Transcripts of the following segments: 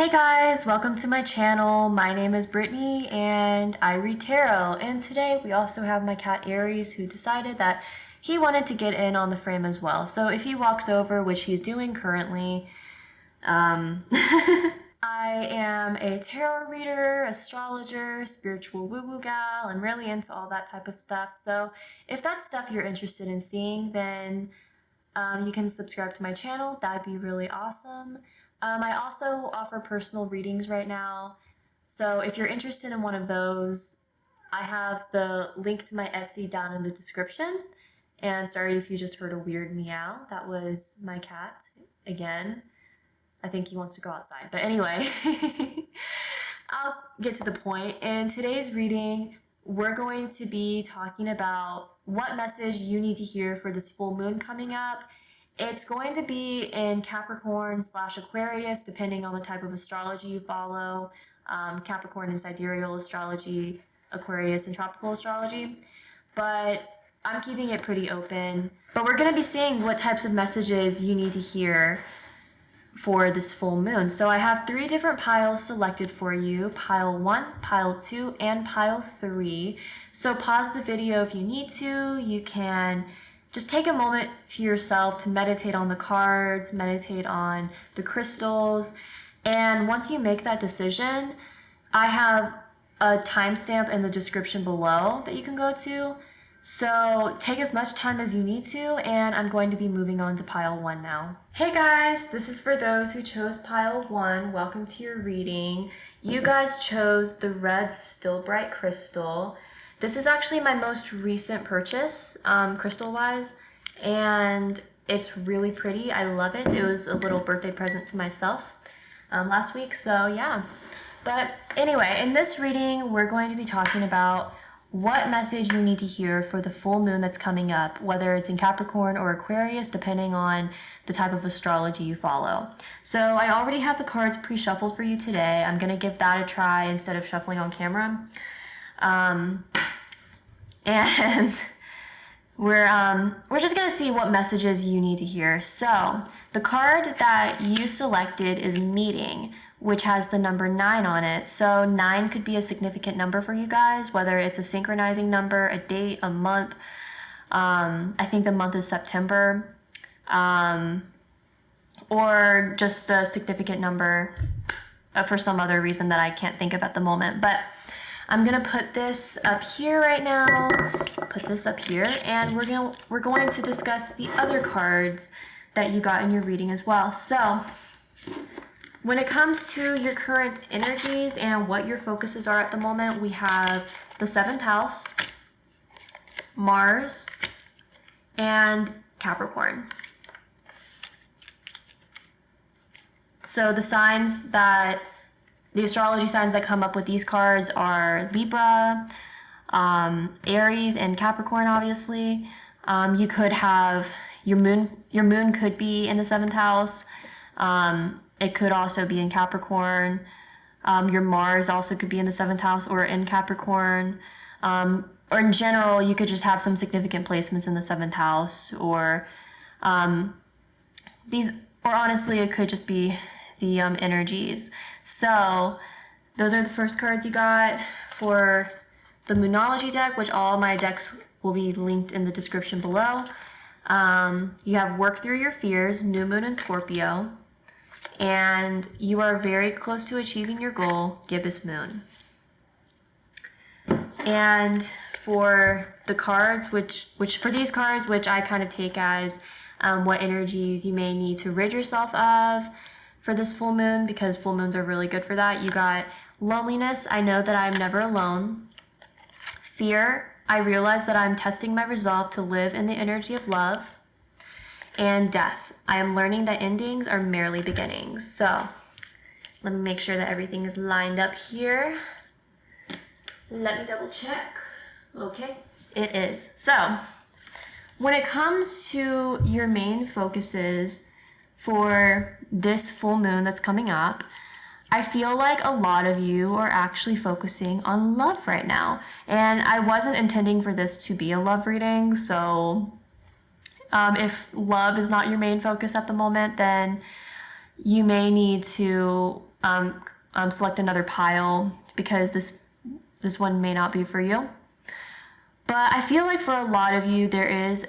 Hey guys, welcome to my channel. My name is Brittany and I read tarot. And today we also have my cat Aries, who decided that he wanted to get in on the frame as well. So if he walks over, which he's doing currently, I am a tarot reader, astrologer, spiritual woo-woo gal. I'm really into all that type of stuff. So if that's stuff you're interested in seeing, then you can subscribe to my channel. That'd be really awesome. I also offer personal readings right now. So if you're interested in one of those, I have the link to my Etsy down in the description. And sorry if you just heard a weird meow. That was my cat again. I think he wants to go outside. But anyway, I'll get to the point. In today's reading, we're going to be talking about what message you need to hear for this full moon coming up. It's going to be in Capricorn/Aquarius, depending on the type of astrology you follow. Capricorn and Sidereal astrology, Aquarius and tropical astrology. But I'm keeping it pretty open. But we're going to be seeing what types of messages you need to hear for this full moon. So I have 3 different piles selected for you: pile 1, pile 2, and pile 3. So pause the video if you need to. You can just take a moment to yourself to meditate on the cards, meditate on the crystals. And once you make that decision, I have a timestamp in the description below that you can go to. So take as much time as you need to, and I'm going to be moving on to pile 1 now. Hey guys, this is for those who chose pile 1. Welcome to your reading. You guys chose the red Still Bright crystal. This is actually my most recent purchase, crystal-wise, and it's really pretty. I love it. It was a little birthday present to myself last week, so yeah. But anyway, in this reading, we're going to be talking about what message you need to hear for the full moon that's coming up, whether it's in Capricorn or Aquarius, depending on the type of astrology you follow. So I already have the cards pre-shuffled for you today. I'm going to give that a try instead of shuffling on camera. And we're just going to see what messages you need to hear. So the card that you selected is Meeting, which has the number 9 on it. So 9 could be a significant number for you guys, whether it's a synchronizing number, a date, a month. I think the month is September. Or just a significant number for some other reason that I can't think of at the moment. But I'm gonna put this up here right now, put this up here, and we're going to discuss the other cards that you got in your reading as well. So when it comes to your current energies and what your focuses are at the moment, we have the 7th house, Mars, and Capricorn. So the astrology signs that come up with these cards are Libra, Aries, and Capricorn, obviously. You could have your moon could be in the 7th house. It could also be in Capricorn. Your Mars also could be in the 7th house or in Capricorn. Or in general, you could just have some significant placements in the 7th house, or honestly, it could just be the energies. So those are the first cards you got for the Moonology deck, which all my decks will be linked in the description below. You have Work Through Your Fears, New Moon in Scorpio, and you are very close to achieving your goal, Gibbous Moon. And for the cards, which for these cards, which I kind of take as what energies you may need to rid yourself of for this full moon, because full moons are really good for that. You got Loneliness, I know that I'm never alone. Fear, I realize that I'm testing my resolve to live in the energy of love. And Death, I am learning that endings are merely beginnings. So let me make sure that everything is lined up here. Let me double check. Okay, it is. So when it comes to your main focuses for this full moon that's coming up, I feel like a lot of you are actually focusing on love right now. And I wasn't intending for this to be a love reading, so if love is not your main focus at the moment, then you may need to select another pile because this one may not be for you. But I feel like for a lot of you, there is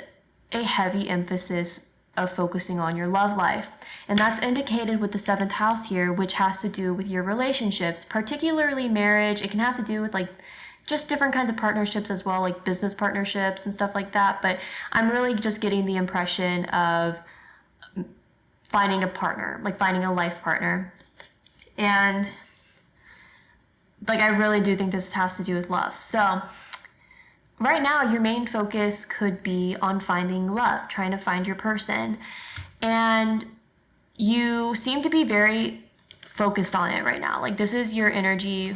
a heavy emphasis of focusing on your love life. And that's indicated with the 7th house here, which has to do with your relationships, particularly marriage. It can have to do with like just different kinds of partnerships as well, like business partnerships and stuff like that. But I'm really just getting the impression of finding a partner, like finding a life partner. And like, I really do think this has to do with love. So right now, your main focus could be on finding love, trying to find your person. And you seem to be very focused on it right now. Like, this is your energy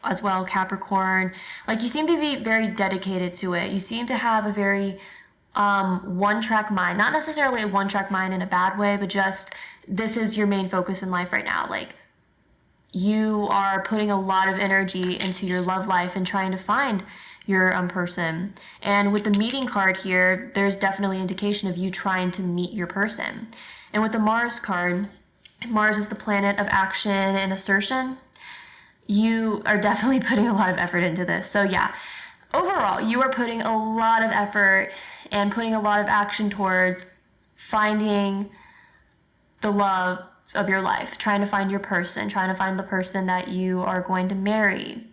as well, Capricorn. Like, you seem to be very dedicated to it. You seem to have a very one-track mind. Not necessarily a one-track mind in a bad way, but just this is your main focus in life right now. Like, you are putting a lot of energy into your love life and trying to find your person. And with the meeting card here, there's definitely indication of you trying to meet your person. And with the Mars card, Mars is the planet of action and assertion. You are definitely putting a lot of effort into this. So yeah, overall, you are putting a lot of effort and putting a lot of action towards finding the love of your life, trying to find your person, trying to find the person that you are going to marry.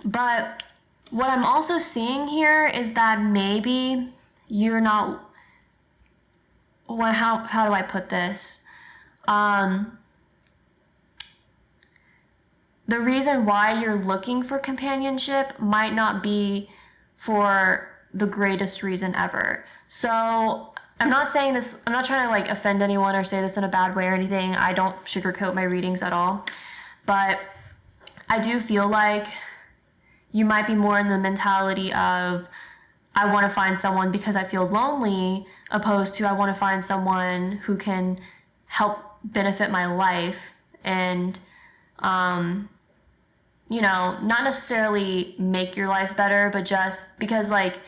But what I'm also seeing here is that maybe you're not, well, how do I put this? The reason why you're looking for companionship might not be for the greatest reason ever. So I'm not saying this, I'm not trying to like offend anyone or say this in a bad way or anything. I don't sugarcoat my readings at all. But I do feel like you might be more in the mentality of, I want to find someone because I feel lonely, opposed to I want to find someone who can help benefit my life and, you know, not necessarily make your life better, but just because like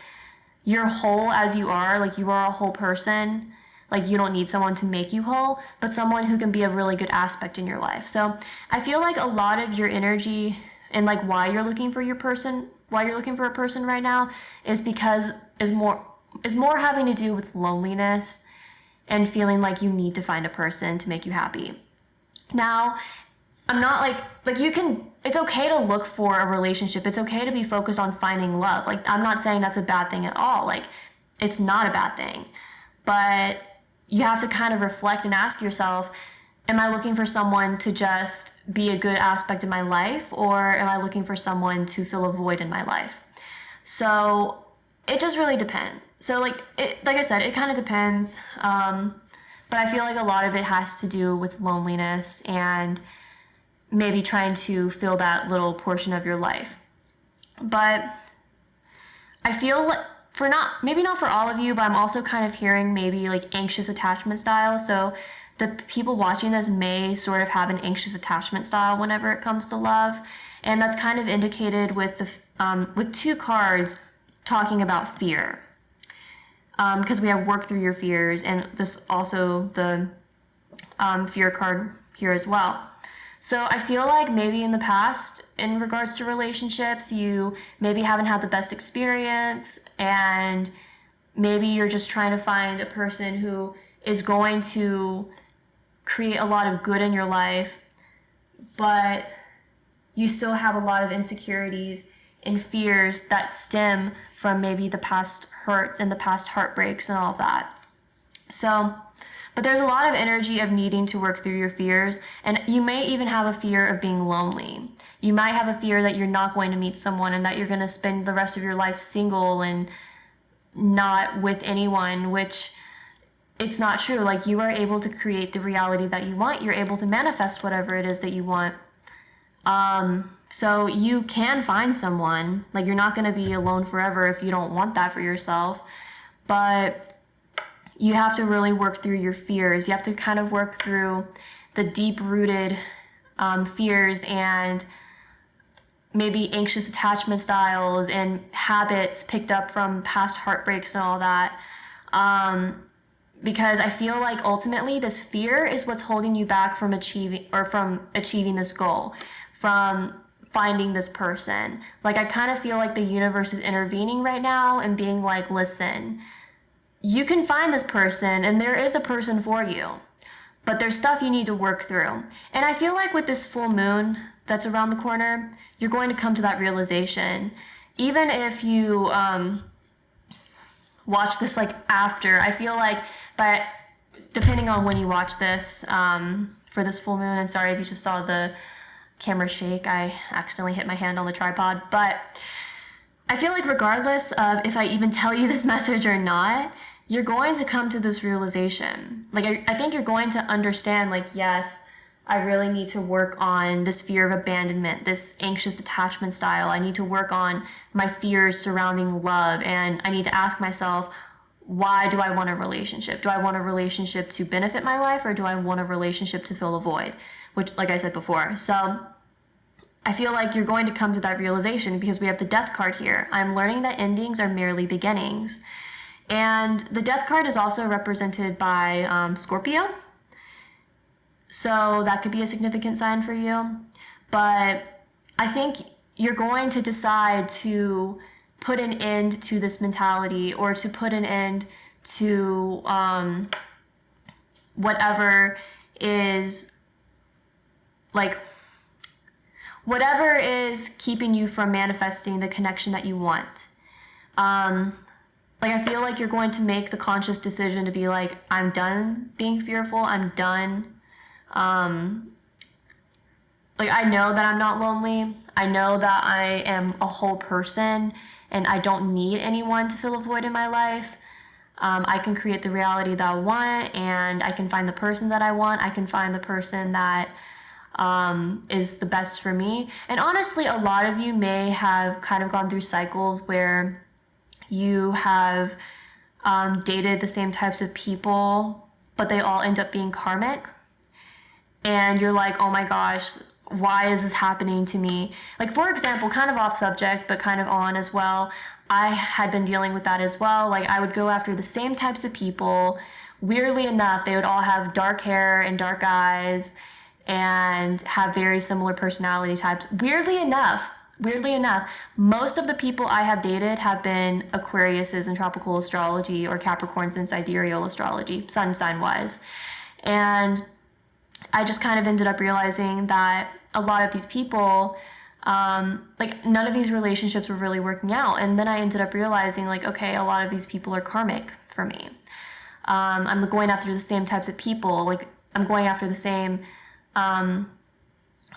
you're whole as you are, like you are a whole person, like you don't need someone to make you whole, but someone who can be a really good aspect in your life. So I feel like a lot of your energy and like why you're looking for your person, why you're looking for a person right now is more having to do with loneliness and feeling like you need to find a person to make you happy. Now, I'm not like you can, it's okay to look for a relationship. It's okay to be focused on finding love. Like, I'm not saying that's a bad thing at all. Like, it's not a bad thing. But you have to kind of reflect and ask yourself, am I looking for someone to just be a good aspect of my life, or am I looking for someone to fill a void in my life? So it just really depends. So like I said, it kind of depends. But I feel like a lot of it has to do with loneliness and maybe trying to fill that little portion of your life. But I feel like maybe not for all of you, but I'm also kind of hearing maybe like anxious attachment style. So the people watching this may sort of have an anxious attachment style whenever it comes to love. And that's kind of indicated with with 2 cards talking about fear. Because we have work through your fears, and this also the fear card here as well. So I feel like maybe in the past, in regards to relationships, you maybe haven't had the best experience, and maybe you're just trying to find a person who is going to create a lot of good in your life, but you still have a lot of insecurities and fears that stem from maybe the past hurts and the past heartbreaks and all that. So, but there's a lot of energy of needing to work through your fears, and you may even have a fear of being lonely. You might have a fear that you're not going to meet someone and that you're going to spend the rest of your life single and not with anyone, which it's not true. Like, you are able to create the reality that you want. You're able to manifest whatever it is that you want. So you can find someone. Like, you're not going to be alone forever if you don't want that for yourself. But you have to really work through your fears. You have to kind of work through the deep-rooted fears and maybe anxious attachment styles and habits picked up from past heartbreaks and all that. because I feel like ultimately this fear is what's holding you back from achieving this goal, from finding this person. Like, I kind of feel like the universe is intervening right now and being like, listen, you can find this person and there is a person for you, but there's stuff you need to work through. And I feel like with this full moon that's around the corner, you're going to come to that realization. Even if you watch this like after, I feel like, but depending on when you watch this for this full moon, and sorry if you just saw the camera shake, I accidentally hit my hand on the tripod, but I feel like regardless of if I even tell you this message or not, you're going to come to this realization. Like, I think you're going to understand, like, yes, I really need to work on this fear of abandonment, this anxious attachment style. I need to work on my fears surrounding love, and I need to ask myself, why do I want a relationship? Do I want a relationship to benefit my life, or do I want a relationship to fill a void? Which, like I said before, so I feel like you're going to come to that realization because we have the Death card here. I'm learning that endings are merely beginnings. And the Death card is also represented by Scorpio. So that could be a significant sign for you. But I think you're going to decide to put an end to this mentality, or to put an end to whatever is keeping you from manifesting the connection that you want. Like, I feel like you're going to make the conscious decision to be like, I'm done being fearful. I'm done. Like, I know that I'm not lonely. I know that I am a whole person and I don't need anyone to fill a void in my life. I can create the reality that I want, and I can find the person that I want. I can find the person that is the best for me. And honestly, a lot of you may have kind of gone through cycles where you have dated the same types of people, but they all end up being karmic. And you're like, oh my gosh, why is this happening to me? Like, for example, kind of off subject, but kind of on as well, I had been dealing with that as well. Like, I would go after the same types of people. Weirdly enough, they would all have dark hair and dark eyes and have very similar personality types. Weirdly enough, most of the people I have dated have been Aquariuses in tropical astrology, or Capricorns in sidereal astrology, sun sign wise. And I just kind of ended up realizing that a lot of these people, like, none of these relationships were really working out. And then I ended up realizing, like, okay, a lot of these people are karmic for me. I'm going after the same types of people. Like, I'm going after the same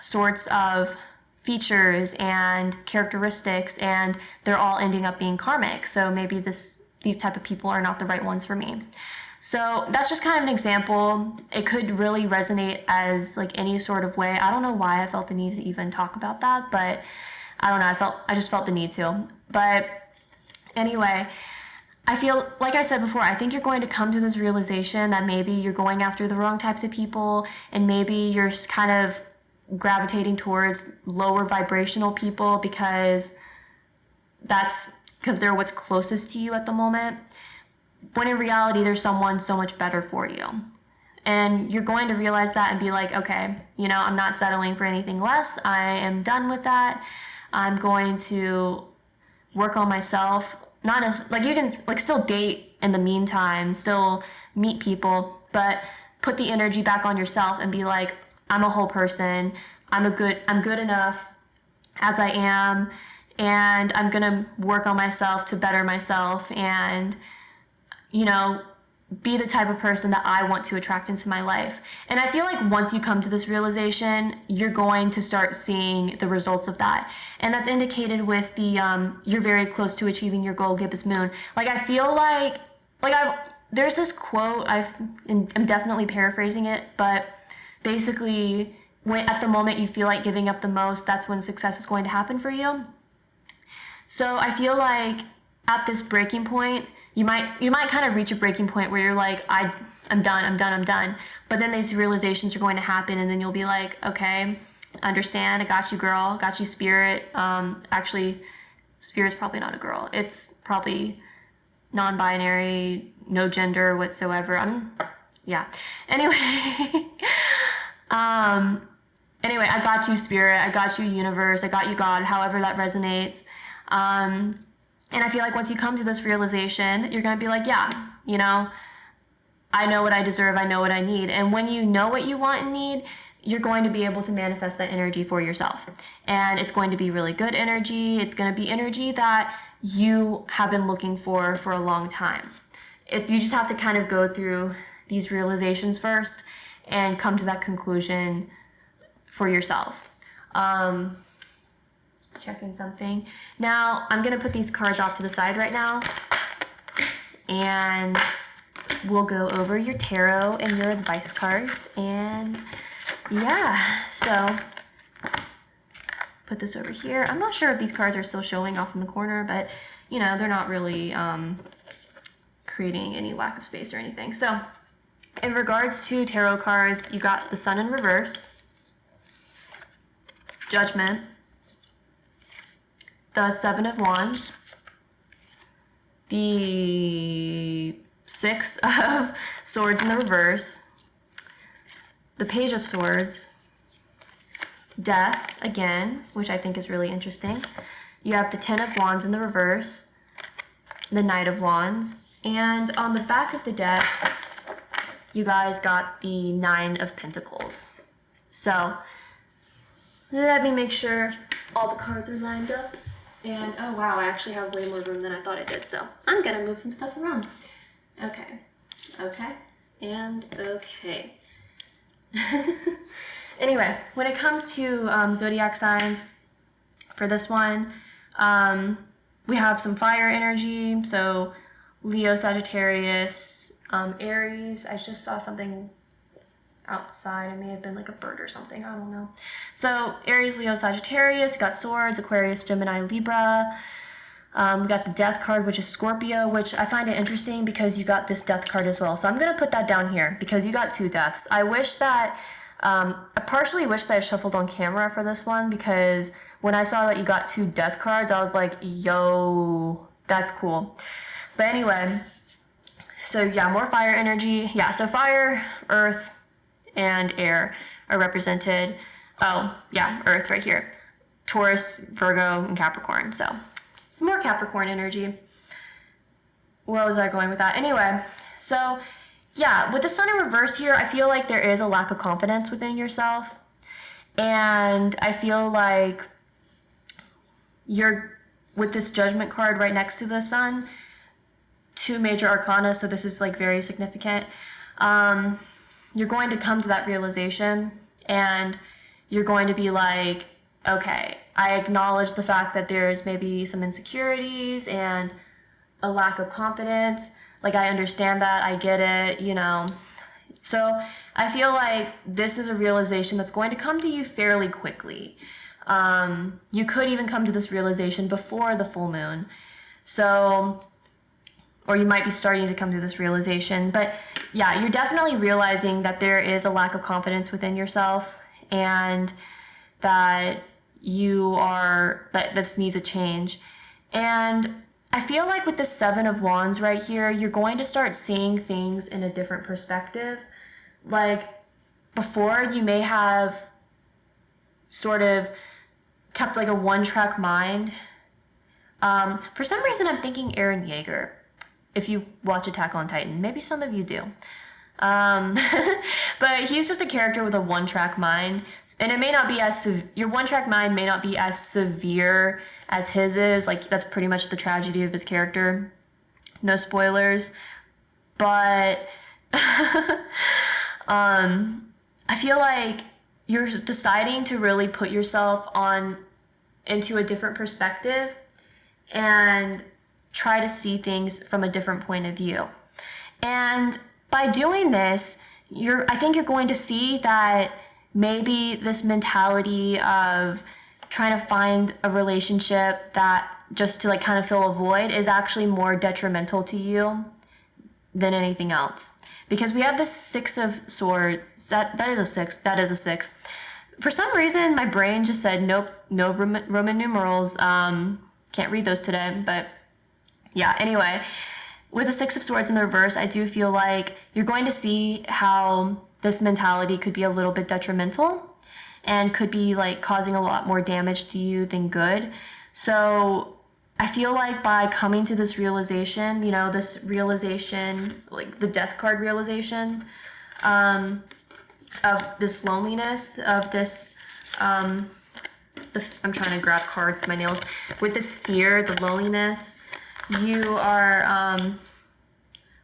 sorts of features and characteristics, and they're all ending up being karmic. So maybe these type of people are not the right ones for me. So that's just kind of an example. It could really resonate as like any sort of way. I don't know why I felt the need to even talk about that, but I don't know. I just felt the need to. But anyway, I feel, like I said before, I think you're going to come to this realization that maybe you're going after the wrong types of people, and maybe you're kind of gravitating towards lower vibrational people because they're what's closest to you at the moment. When in reality, there's someone so much better for you. And you're going to realize that and be like, okay, I'm not settling for anything less. I am done with that. I'm going to work on myself. Not as, like, you can like still date in the meantime, still meet people, but put the energy back on yourself and be like, I'm a whole person. I'm good enough as I am, and I'm gonna work on myself to better myself, and be the type of person that I want to attract into my life. And I feel like once you come to this realization, you're going to start seeing the results of that. And that's indicated with the you're very close to achieving your goal, Gibbous Moon. Like, I feel like there's this quote, I'm definitely paraphrasing it, but basically, when at the moment you feel like giving up the most, that's when success is going to happen for you. So I feel like at this breaking point, you might kind of reach a breaking point where you're like, I'm done. But then these realizations are going to happen, and then you'll be like, okay, understand, I got you, girl, got you, spirit. Actually, spirit's probably not a girl. It's probably non-binary, no gender whatsoever. Yeah. Anyway, anyway, I got you, Spirit. I got you, Universe. I got you, God, however that resonates. And I feel like once you come to this realization, you're going to be like, yeah, you know, I know what I deserve. I know what I need. And when you know what you want and need, you're going to be able to manifest that energy for yourself. And it's going to be really good energy. It's going to be energy that you have been looking for a long time. You just have to kind of go through these realizations first and come to that conclusion for yourself. Checking something. Now, I'm going to put these cards off to the side right now, and we'll go over your tarot and your advice cards. And yeah, so put this over here. I'm not sure if these cards are still showing off in the corner, but you know, they're not really creating any lack of space or anything. So in regards to tarot cards, you got the Sun in reverse, Judgment, the Seven of Wands, the Six of Swords in the reverse, the Page of Swords, Death again, which I think is really interesting. You have the Ten of Wands in the reverse, the Knight of Wands, and on the back of the deck, you guys got the Nine of Pentacles. So let me make sure all the cards are lined up. And oh wow, I actually have way more room than I thought I did, so I'm gonna move some stuff around. Okay, and okay. Anyway, when it comes to zodiac signs, for this one, we have some fire energy, so Leo, Sagittarius, Aries. I just saw something outside. It may have been like a bird or something. I don't know. So Aries, Leo, Sagittarius. We got Swords, Aquarius, Gemini, Libra. We got the Death card, which is Scorpio, which I find it interesting because you got this Death card as well. So I'm going to put that down here because you got two deaths. I wish that, I partially wish that I shuffled on camera for this one because when I saw that you got two Death cards, I was like, yo, that's cool. But anyway, so yeah, more fire energy. Yeah, so fire, earth, and air are represented. Oh, yeah, earth right here. Taurus, Virgo, and Capricorn. So some more Capricorn energy. Where was I going with that? Anyway, so yeah, with the Sun in reverse here, I feel like there is a lack of confidence within yourself. And I feel like you're, with this Judgment card right next to the Sun, two major arcana, so this is like very significant. You're going to come to that realization and you're going to be like, okay, I acknowledge the fact that there's maybe some insecurities and a lack of confidence. Like, I understand that, I get it, you know. So I feel like this is a realization that's going to come to you fairly quickly. You could even come to this realization before the full moon. So, or you might be starting to come to this realization. But yeah, you're definitely realizing that there is a lack of confidence within yourself and that this needs a change. And I feel like with the Seven of Wands right here, you're going to start seeing things in a different perspective. Like, before, you may have sort of kept like a one-track mind. For some reason, I'm thinking Eren Yeager. If you watch Attack on Titan, maybe some of you do. But he's just a character with a one-track mind, and it may not be your one-track mind may not be as severe as his is. Like, that's pretty much the tragedy of his character. No spoilers, but I feel like you're deciding to really put yourself into a different perspective and try to see things from a different point of view. And by doing this, I think you're going to see that maybe this mentality of trying to find a relationship that just to like kind of fill a void is actually more detrimental to you than anything else. Because we have this Six of Swords. That is a six. That is a six. For some reason, my brain just said, nope, no Roman numerals. Can't read those today, but yeah, anyway, with the Six of Swords in the reverse, I do feel like you're going to see how this mentality could be a little bit detrimental and could be like causing a lot more damage to you than good. So I feel like by coming to this realization, you know, this realization, like the Death card realization, of this loneliness, of this, I'm trying to grab cards with my nails, with this fear, the loneliness, you are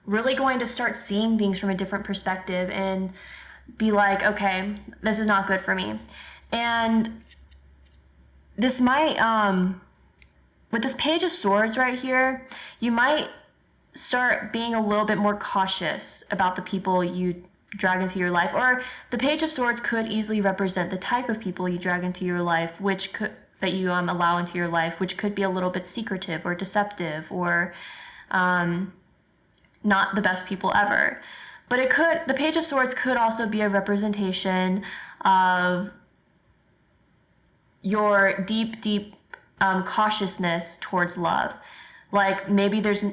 really going to start seeing things from a different perspective and be like, okay, this is not good for me. And this might, with this Page of Swords right here, you might start being a little bit more cautious about the people you drag into your life. Or the Page of Swords could easily represent the type of people you drag into your life, which could, that you allow into your life, which could be a little bit secretive or deceptive or not the best people ever. But it could, the Page of Swords could also be a representation of your deep cautiousness towards love. Like maybe there's,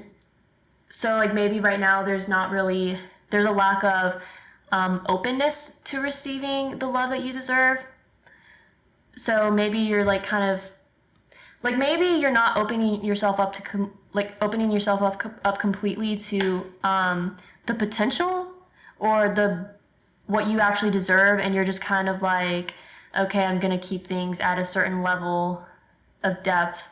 so like maybe right now there's not really, there's a lack of openness to receiving the love that you deserve. So maybe you're like kind of, like maybe you're not opening yourself up to opening yourself up completely to the potential or the what you actually deserve, and you're just kind of like, okay, I'm gonna keep things at a certain level of depth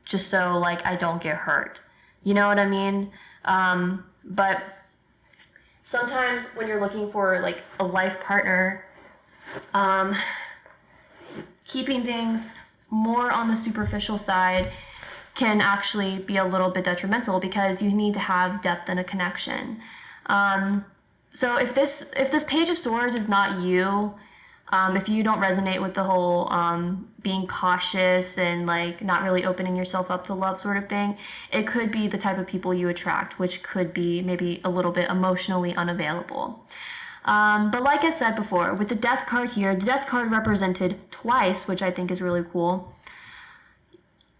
just so like I don't get hurt. You know what I mean? But sometimes when you're looking for like a life partner, keeping things more on the superficial side can actually be a little bit detrimental because you need to have depth in a connection. So if this Page of Swords is not you, if you don't resonate with the whole being cautious and like not really opening yourself up to love sort of thing, it could be the type of people you attract, which could be maybe a little bit emotionally unavailable. But like I said before, with the Death card here, the Death card represented twice, which I think is really cool.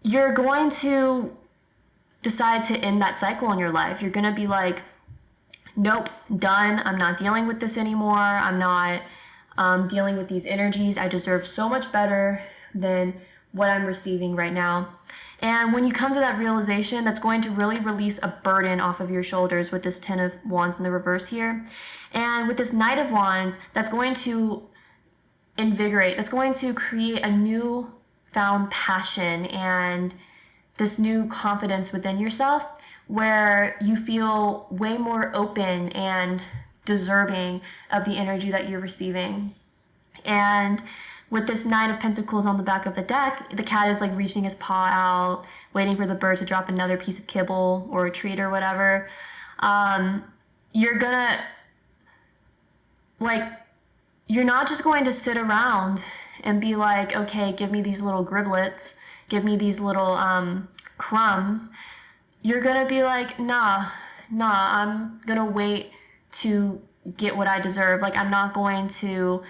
You're going to decide to end that cycle in your life. You're going to be like, nope, done. I'm not dealing with this anymore. I'm not dealing with these energies. I deserve so much better than what I'm receiving right now. And when you come to that realization, that's going to really release a burden off of your shoulders with this Ten of Wands in the reverse here. And with this Knight of Wands, that's going to invigorate, that's going to create a new found passion and this new confidence within yourself where you feel way more open and deserving of the energy that you're receiving. And with this Nine of Pentacles on the back of the deck, the cat is like reaching his paw out, waiting for the bird to drop another piece of kibble or a treat or whatever. You're gonna, like, you're not just going to sit around and be like, okay, give me these little griblets, give me these little crumbs. You're gonna be like, nah, I'm gonna wait to get what I deserve. Like, I'm not going to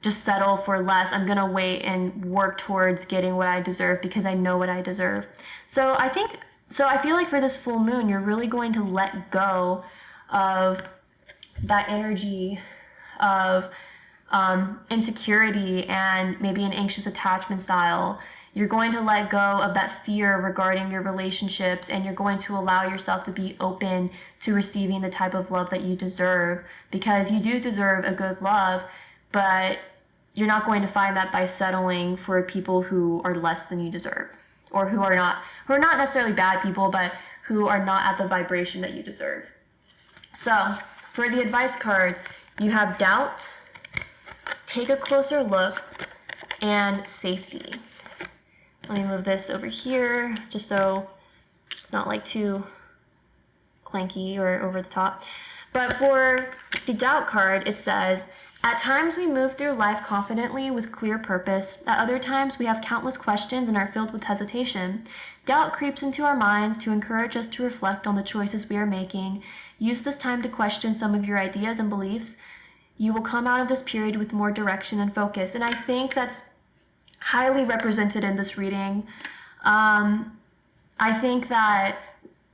just settle for less. I'm gonna wait and work towards getting what I deserve because I know what I deserve. So I feel like for this full moon, you're really going to let go of that energy of insecurity and maybe an anxious attachment style. You're going to let go of that fear regarding your relationships, and you're going to allow yourself to be open to receiving the type of love that you deserve, because you do deserve a good love, but you're not going to find that by settling for people who are less than you deserve, or who are not necessarily bad people, but who are not at the vibration that you deserve. So for the advice cards, you have doubt, take a closer look, and safety. Let me move this over here just so it's not like too clanky or over the top. But for the doubt card, it says, at times we move through life confidently with clear purpose. At other times we have countless questions and are filled with hesitation. Doubt creeps into our minds to encourage us to reflect on the choices we are making. Use this time to question some of your ideas and beliefs. You will come out of this period with more direction and focus. And I think that's highly represented in this reading. I think that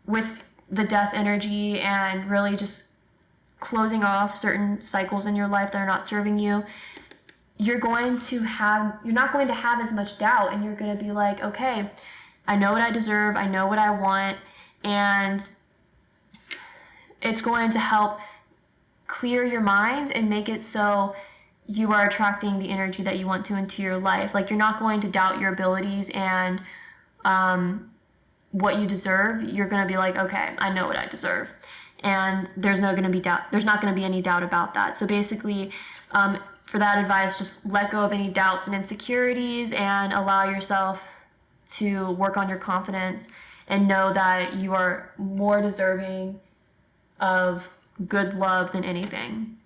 with the death energy and really just closing off certain cycles in your life that are not serving you, you're not going to have as much doubt, and you're going to be like, okay, I know what I deserve, I know what I want, and it's going to help clear your mind and make it so you are attracting the energy that you want to into your life. Like, you're not going to doubt your abilities and what you deserve. You're going to be like, okay, I know what I deserve. And there's not going to be any doubt about that. So basically, for that advice, just let go of any doubts and insecurities and allow yourself to work on your confidence and know that you are more deserving of good love than anything.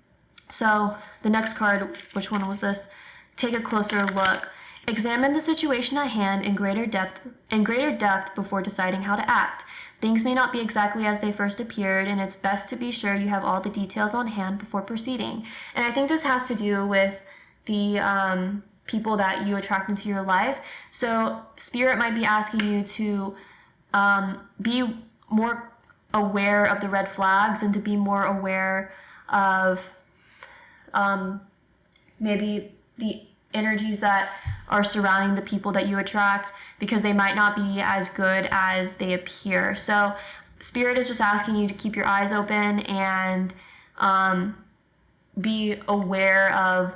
So the next card, which one was this? Take a closer look. Examine the situation at hand in greater depth before deciding how to act. Things may not be exactly as they first appeared, and it's best to be sure you have all the details on hand before proceeding. And I think this has to do with the people that you attract into your life. So Spirit might be asking you to be more aware of the red flags and to be more aware of maybe the energies that are surrounding the people that you attract, because they might not be as good as they appear. So Spirit is just asking you to keep your eyes open and be aware of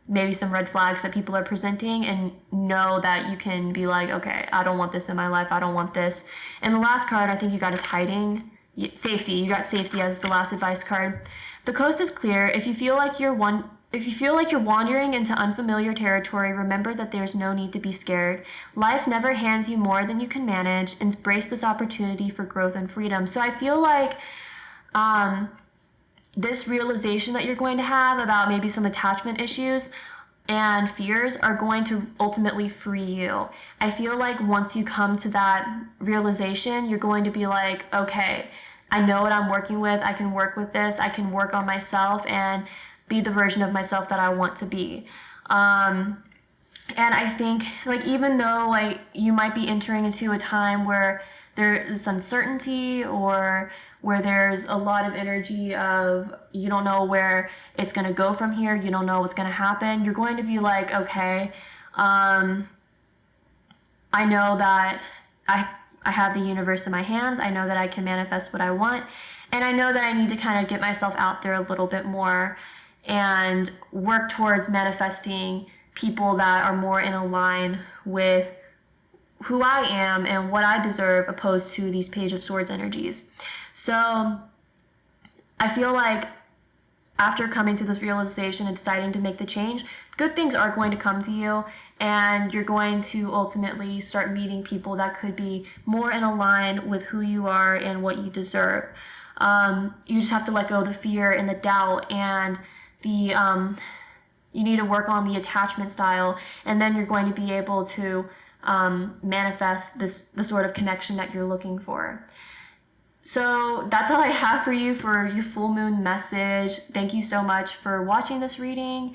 maybe some red flags that people are presenting, and know that you can be like, okay, I don't want this in my life, I don't want this. And the last card I think you got is hiding. Safety. You got safety as the last advice card. The coast is clear. If you feel like you're wandering into unfamiliar territory, remember that there's no need to be scared. Life never hands you more than you can manage. Embrace this opportunity for growth and freedom. So I feel like this realization that you're going to have about maybe some attachment issues and fears are going to ultimately free you. I feel like once you come to that realization, you're going to be like, okay, I know what I'm working with. I can work with this. I can work on myself and be the version of myself that I want to be. And I think, like, even though, like, you might be entering into a time where there's uncertainty, or where there's a lot of energy of you don't know where it's going to go from here, you don't know what's going to happen, you're going to be like, okay, I know that I have the universe in my hands. I know that I can manifest what I want. And I know that I need to kind of get myself out there a little bit more and work towards manifesting people that are more in line with who I am and what I deserve, opposed to these Page of Swords energies. So I feel like after coming to this realization and deciding to make the change, good things are going to come to you, and you're going to ultimately start meeting people that could be more in line with who you are and what you deserve. You just have to let go of the fear and the doubt, and the you need to work on the attachment style, and then you're going to be able to manifest the sort of connection that you're looking for. So that's all I have for you for your full moon message. Thank you so much for watching this reading.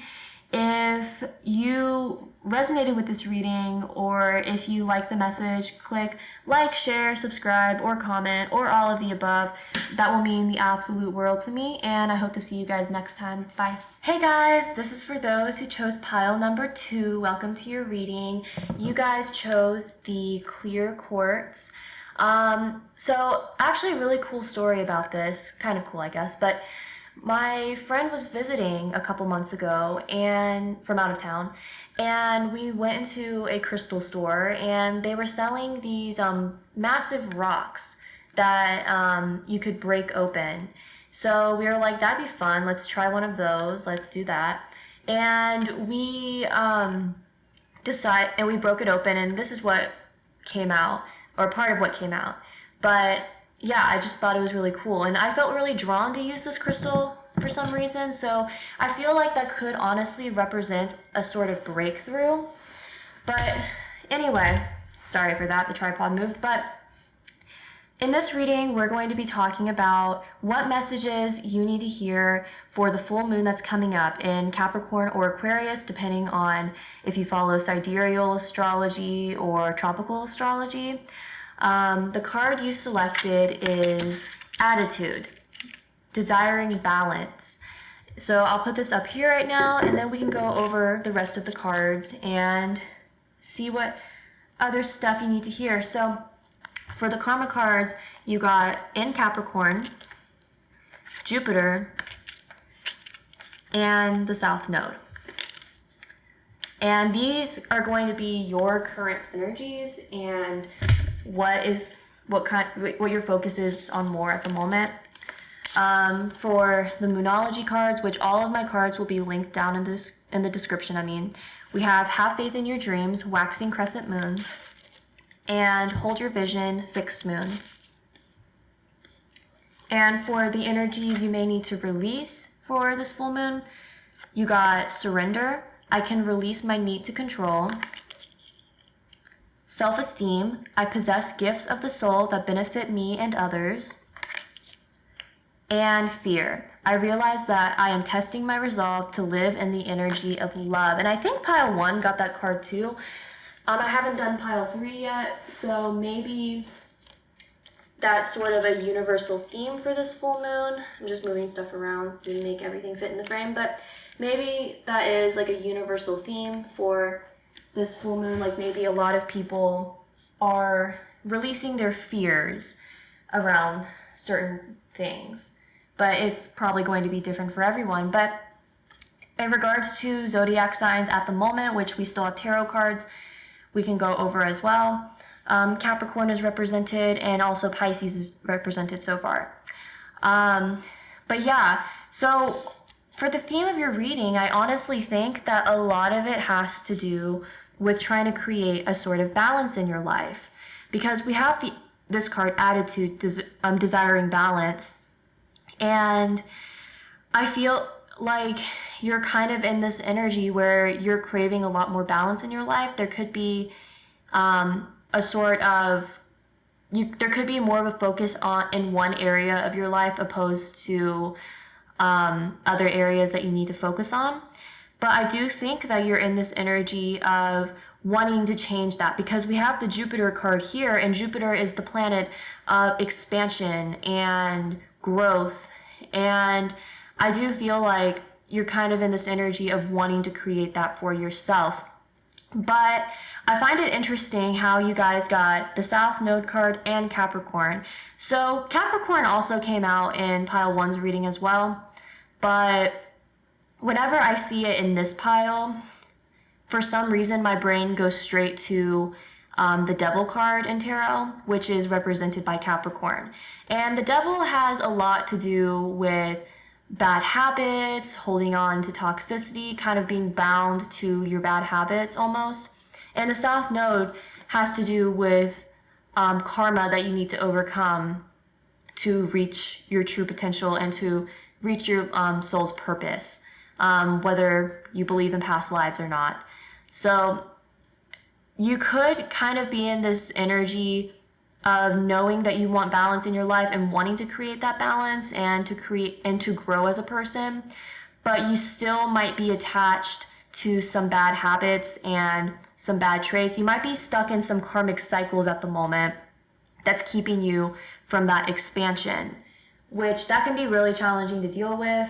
If you resonated with this reading, or if you like the message, click like, share, subscribe, or comment, or all of the above. That will mean the absolute world to me, and I hope to see you guys next time. Bye. Hey guys, this is for those who chose pile number 2. Welcome to your reading. You guys chose the clear quartz. So actually a really cool story about this, kind of cool, I guess, but my friend was visiting a couple months ago and from out of town, and we went into a crystal store, and they were selling these massive rocks that you could break open. So we were like, that'd be fun. Let's try one of those. Let's do that. And we we broke it open, and this is what came out, or part of what came out. But yeah, I just thought it was really cool, and I felt really drawn to use this crystal for some reason. So I feel like that could honestly represent a sort of breakthrough. But anyway, sorry for that, the tripod moved. But in this reading, we're going to be talking about what messages you need to hear for the full moon that's coming up in Capricorn or Aquarius, depending on if you follow sidereal astrology or tropical astrology. The card you selected is Attitude, Desiring Balance. So I'll put this up here right now, and then we can go over the rest of the cards and see what other stuff you need to hear. So for the karma cards, you got in Capricorn, Jupiter, and the South Node. And these are going to be your current energies and what your focus is on more at the moment. For the Moonology cards, which all of my cards will be linked down in the description, we have Have Faith in Your Dreams, Waxing Crescent Moon, and Hold Your Vision, Fixed Moon. And for the energies you may need to release for this full moon, you got Surrender, I Can Release My Need to Control, Self-Esteem, I Possess Gifts of the Soul that benefit me and others, and Fear, I realize that I am testing my resolve to live in the energy of love. And I think pile 1 got that card too. I haven't done pile 3 yet, so maybe that's sort of a universal theme for this full moon. I'm just moving stuff around to make everything fit in the frame, but maybe that is like a universal theme for this full moon. Like maybe a lot of people are releasing their fears around certain things, but it's probably going to be different for everyone. But in regards to zodiac signs at the moment, which we still have tarot cards we can go over as well. Capricorn is represented, and also Pisces is represented so far. But yeah, so for the theme of your reading, I honestly think that a lot of it has to do with trying to create a sort of balance in your life, because we have this card, Attitude, Desiring Balance, and I feel like you're kind of in this energy where you're craving a lot more balance in your life. There could be there could be more of a focus in one area of your life opposed to other areas that you need to focus on. But I do think that you're in this energy of wanting to change that, because we have the Jupiter card here, and Jupiter is the planet of expansion and growth. And I do feel like you're kind of in this energy of wanting to create that for yourself. But I find it interesting how you guys got the South Node card and Capricorn. So Capricorn also came out in pile 1's reading as well. But whenever I see it in this pile, for some reason my brain goes straight to the Devil card in tarot, which is represented by Capricorn. And the Devil has a lot to do with bad habits, holding on to toxicity, kind of being bound to your bad habits almost. And the South Node has to do with karma that you need to overcome to reach your true potential and to reach your soul's purpose, whether you believe in past lives or not. So you could kind of be in this energy of knowing that you want balance in your life and wanting to create that balance and to grow as a person, but you still might be attached to some bad habits and some bad traits. You might be stuck in some karmic cycles at the moment that's keeping you from that expansion, which that can be really challenging to deal with.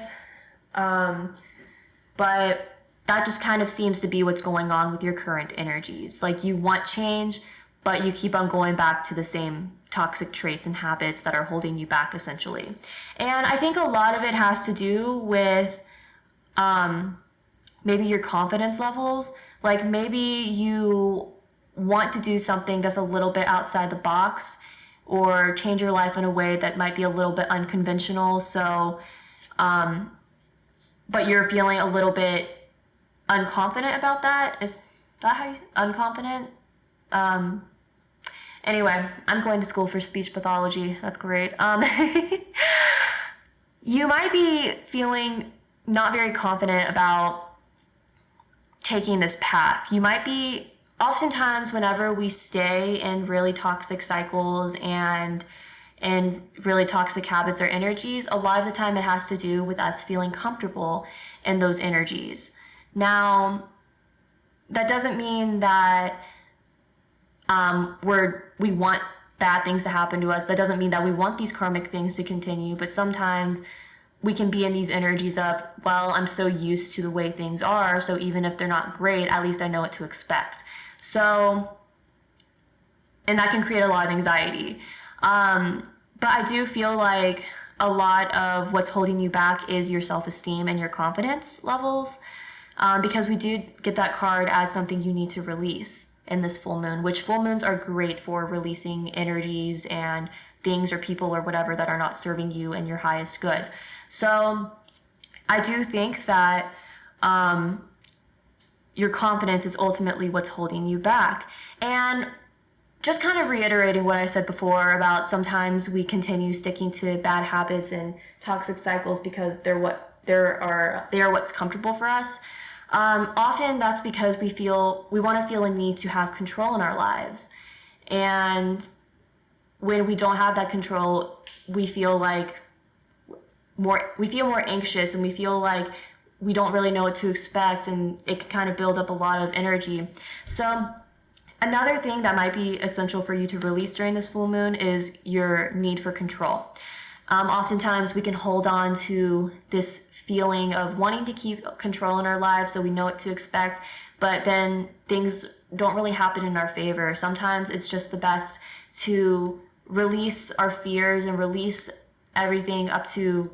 But that just kind of seems to be what's going on with your current energies. Like you want change, but you keep on going back to the same toxic traits and habits that are holding you back, essentially. And I think a lot of it has to do with maybe your confidence levels. Like maybe you want to do something that's a little bit outside the box or change your life in a way that might be a little bit unconventional. So, but you're feeling a little bit unconfident about that. Is that how you, unconfident? Anyway, I'm going to school for speech pathology. That's great. You might be feeling not very confident about taking this path. You might be, oftentimes whenever we stay in really toxic cycles and really toxic habits or energies, a lot of the time it has to do with us feeling comfortable in those energies. Now, that doesn't mean that we want bad things to happen to us. That doesn't mean that we want these karmic things to continue, but sometimes we can be in these energies of, well, I'm so used to the way things are, so even if they're not great, at least I know what to expect. So, and that can create a lot of anxiety. But I do feel like a lot of what's holding you back is your self-esteem and your confidence levels, because we do get that card as something you need to release in this full moon, which full moons are great for releasing energies and things or people or whatever that are not serving you and your highest good. So I do think that your confidence is ultimately what's holding you back. And just kind of reiterating what I said before about sometimes we continue sticking to bad habits and toxic cycles because they are what's comfortable for us. Often that's because we want to feel a need to have control in our lives. And when we don't have that control, we feel more anxious, and we feel like we don't really know what to expect, and it can kind of build up a lot of energy. So another thing that might be essential for you to release during this full moon is your need for control. Oftentimes we can hold on to this feeling of wanting to keep control in our lives so we know what to expect, but then things don't really happen in our favor. Sometimes it's just the best to release our fears and release everything up to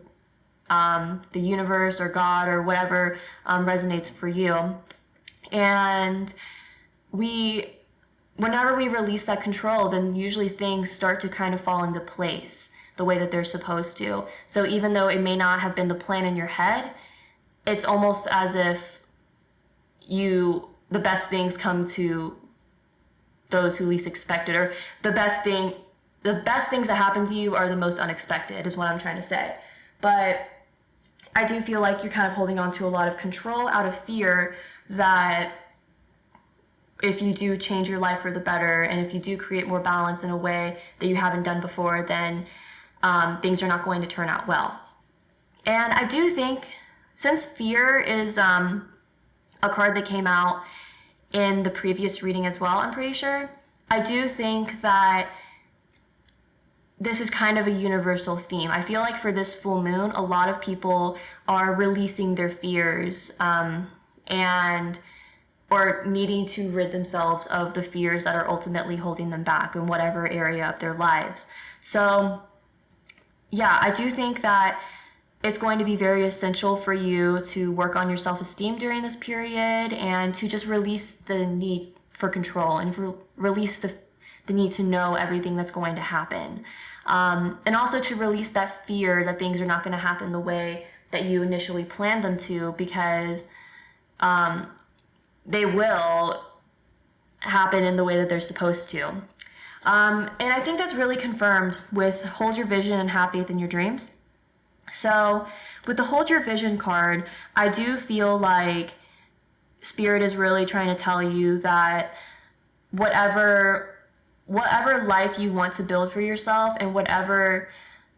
the universe or God or whatever resonates for you. And whenever we release that control, then usually things start to kind of fall into place the way that they're supposed to. So even though it may not have been the plan in your head, it's almost as if the best things come to those who least expect it, or the best things that happen to you are the most unexpected, is what I'm trying to say. But I do feel like you're kind of holding on to a lot of control out of fear that if you do change your life for the better, and if you do create more balance in a way that you haven't done before, then things are not going to turn out well. And I do think, since fear is a card that came out in the previous reading as well, I'm pretty sure, I do think that this is kind of a universal theme. I feel like for this full moon, a lot of people are releasing their fears or needing to rid themselves of the fears that are ultimately holding them back in whatever area of their lives. So yeah, I do think that it's going to be very essential for you to work on your self-esteem during this period, and to just release the need for control, and release the need to know everything that's going to happen. And also to release that fear that things are not going to happen the way that you initially planned them to, because they will happen in the way that they're supposed to. And I think that's really confirmed with Hold Your Vision and Have Faith in Your Dreams. So with the Hold Your Vision card, I do feel like Spirit is really trying to tell you that whatever life you want to build for yourself and whatever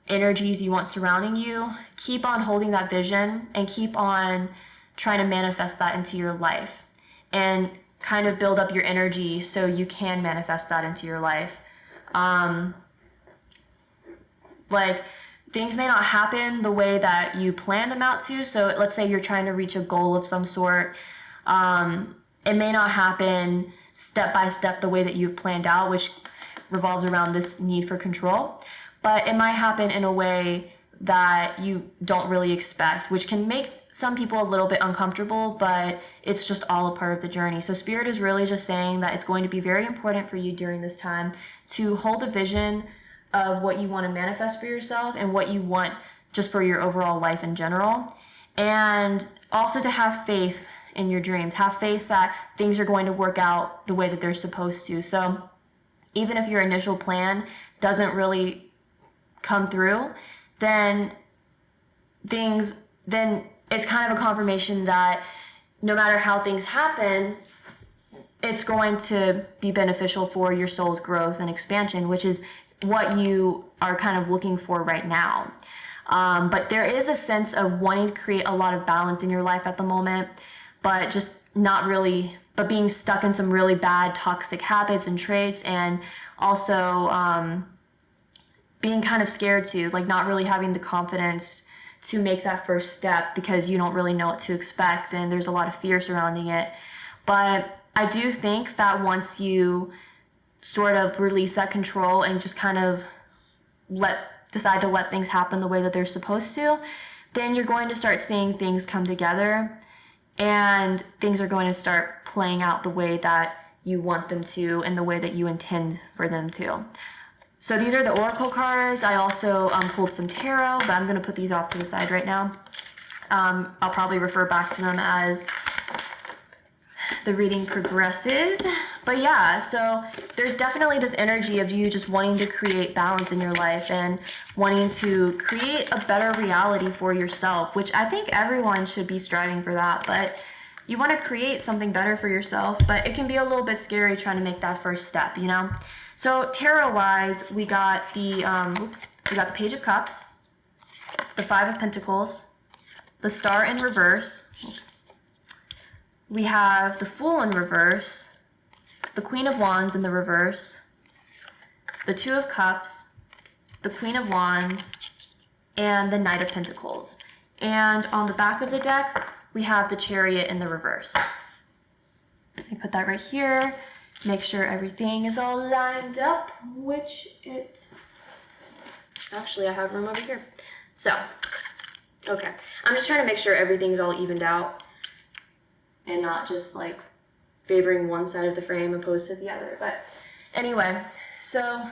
energies you want surrounding you, keep on holding that vision and keep on trying to manifest that into your life, and kind of build up your energy so you can manifest that into your life. Like, things may not happen the way that you plan them out to. So let's say you're trying to reach a goal of some sort. It may not happen step by step the way that you've planned out, which revolves around this need for control. But it might happen in a way that you don't really expect, which can make some people a little bit uncomfortable, but it's just all a part of the journey. So Spirit is really just saying that it's going to be very important for you during this time to hold the vision of what you want to manifest for yourself and what you want just for your overall life in general. And also to have faith in your dreams. Have faith that things are going to work out the way that they're supposed to. So even if your initial plan doesn't really come through, then it's kind of a confirmation that no matter how things happen, it's going to be beneficial for your soul's growth and expansion, which is what you are kind of looking for right now. But there is a sense of wanting to create a lot of balance in your life at the moment, but just not really, but being stuck in some really bad toxic habits and traits, and also being kind of scared to, like not really having the confidence to make that first step because you don't really know what to expect and there's a lot of fear surrounding it. But I do think that once you sort of release that control and just kind of decide to let things happen the way that they're supposed to, then you're going to start seeing things come together and things are going to start playing out the way that you want them to and the way that you intend for them to. So these are the oracle cards. I also pulled some tarot, but I'm going to put these off to the side right now. I'll probably refer back to them as the reading progresses. But yeah, so there's definitely this energy of you just wanting to create balance in your life and wanting to create a better reality for yourself, which I think everyone should be striving for that. But you want to create something better for yourself, but it can be a little bit scary trying to make that first step, you know? So tarot-wise, we got the Page of Cups, the Five of Pentacles, the Star in reverse, we have the Fool in reverse, the Queen of Wands in the reverse, the Two of Cups, the Queen of Wands, and the Knight of Pentacles. And on the back of the deck, we have the Chariot in the reverse. Let me put that right here. Make sure everything is all lined up, which actually I have room over here. So, okay. I'm just trying to make sure everything's all evened out and not just like favoring one side of the frame opposed to the other. But anyway, so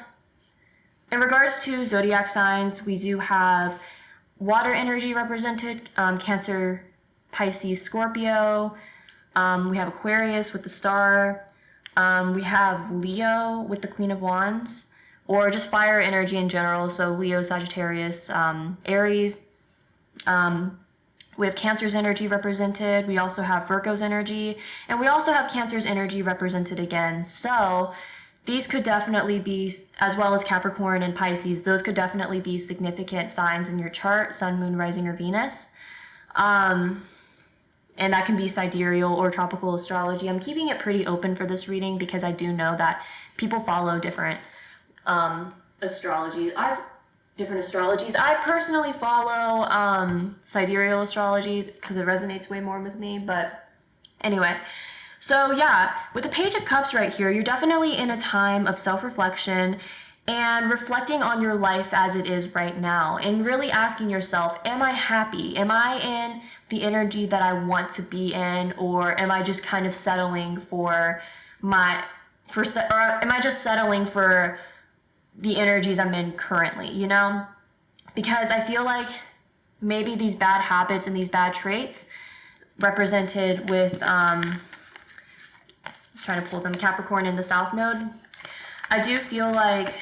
in regards to zodiac signs, we do have water energy represented, Cancer, Pisces, Scorpio. We have Aquarius with the Star. We have Leo with the Queen of Wands, or just fire energy in general. So Leo, Sagittarius, Aries. We have Cancer's energy represented. We also have Virgo's energy, and we also have Cancer's energy represented again. So these could definitely be, as well as Capricorn and Pisces, those could definitely be significant signs in your chart, Sun, Moon, Rising, or Venus. And that can be sidereal or tropical astrology. I'm keeping it pretty open for this reading because I do know that people follow different astrologies. I personally follow sidereal astrology because it resonates way more with me. But anyway, so yeah, with the Page of Cups right here, you're definitely in a time of self-reflection and reflecting on your life as it is right now and really asking yourself, am I happy? Am I in the energy that I want to be in, or am I just kind of settling or am I just settling for the energies I'm in currently, you know? Because I feel like maybe these bad habits and these bad traits represented with, trying to pull them, Capricorn in the South Node, I do feel like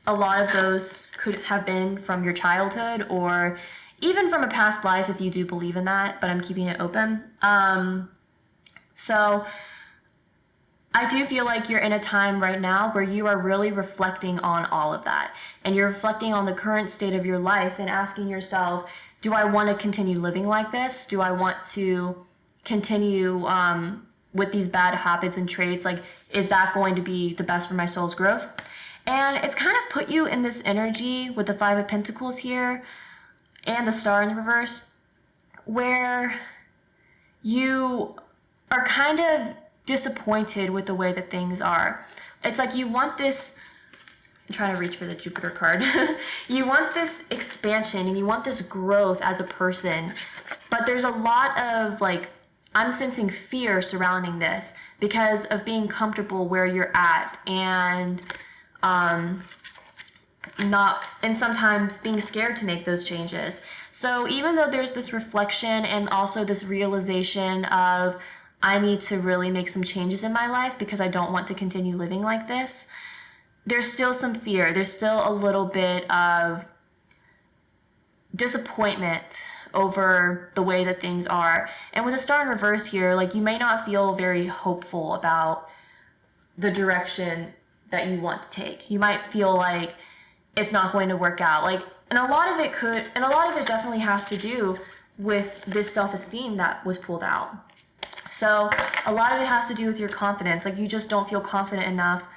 a lot of those could have been from your childhood or even from a past life if you do believe in that, but I'm keeping it open. So I do feel like you're in a time right now where you are really reflecting on all of that. And you're reflecting on the current state of your life and asking yourself, do I want to continue living like this? Do I want to continue with these bad habits and traits? Like, is that going to be the best for my soul's growth? And it's kind of put you in this energy with the Five of Pentacles here and the Star in the reverse, where you are kind of disappointed with the way that things are. It's like you want this, I'm trying to reach for the Jupiter card. You want this expansion and you want this growth as a person, but there's a lot of like, I'm sensing fear surrounding this because of being comfortable where you're at and sometimes being scared to make those changes. So even though there's this reflection and also this realization of I need to really make some changes in my life because I don't want to continue living like this, there's still some fear. There's still a little bit of disappointment over the way that things are. And with a Star in reverse here, like you may not feel very hopeful about the direction that you want to take. You might feel like it's not going to work out. And a lot of it definitely has to do with this self-esteem that was pulled out. So a lot of it has to do with your confidence. Like you just don't feel confident enough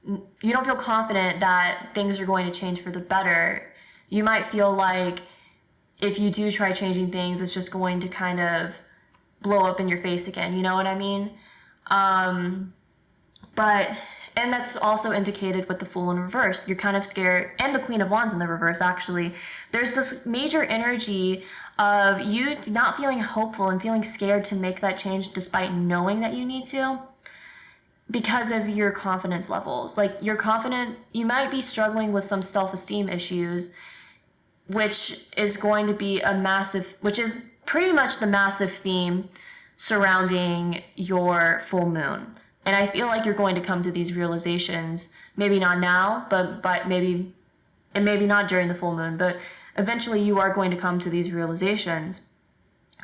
you don't feel confident that things are going to change for the better. You might feel like if you do try changing things, it's just going to kind of blow up in your face again. You know what I mean? And that's also indicated with the Fool in reverse. You're kind of scared, and the Queen of Wands in the reverse, actually. There's this major energy of you not feeling hopeful and feeling scared to make that change despite knowing that you need to, because of your confidence levels. Like, you're confident, you might be struggling with some self-esteem issues, which is going to be which is pretty much the massive theme surrounding your full moon. And I feel like you're going to come to these realizations, maybe not now, but maybe not during the full moon, but eventually you are going to come to these realizations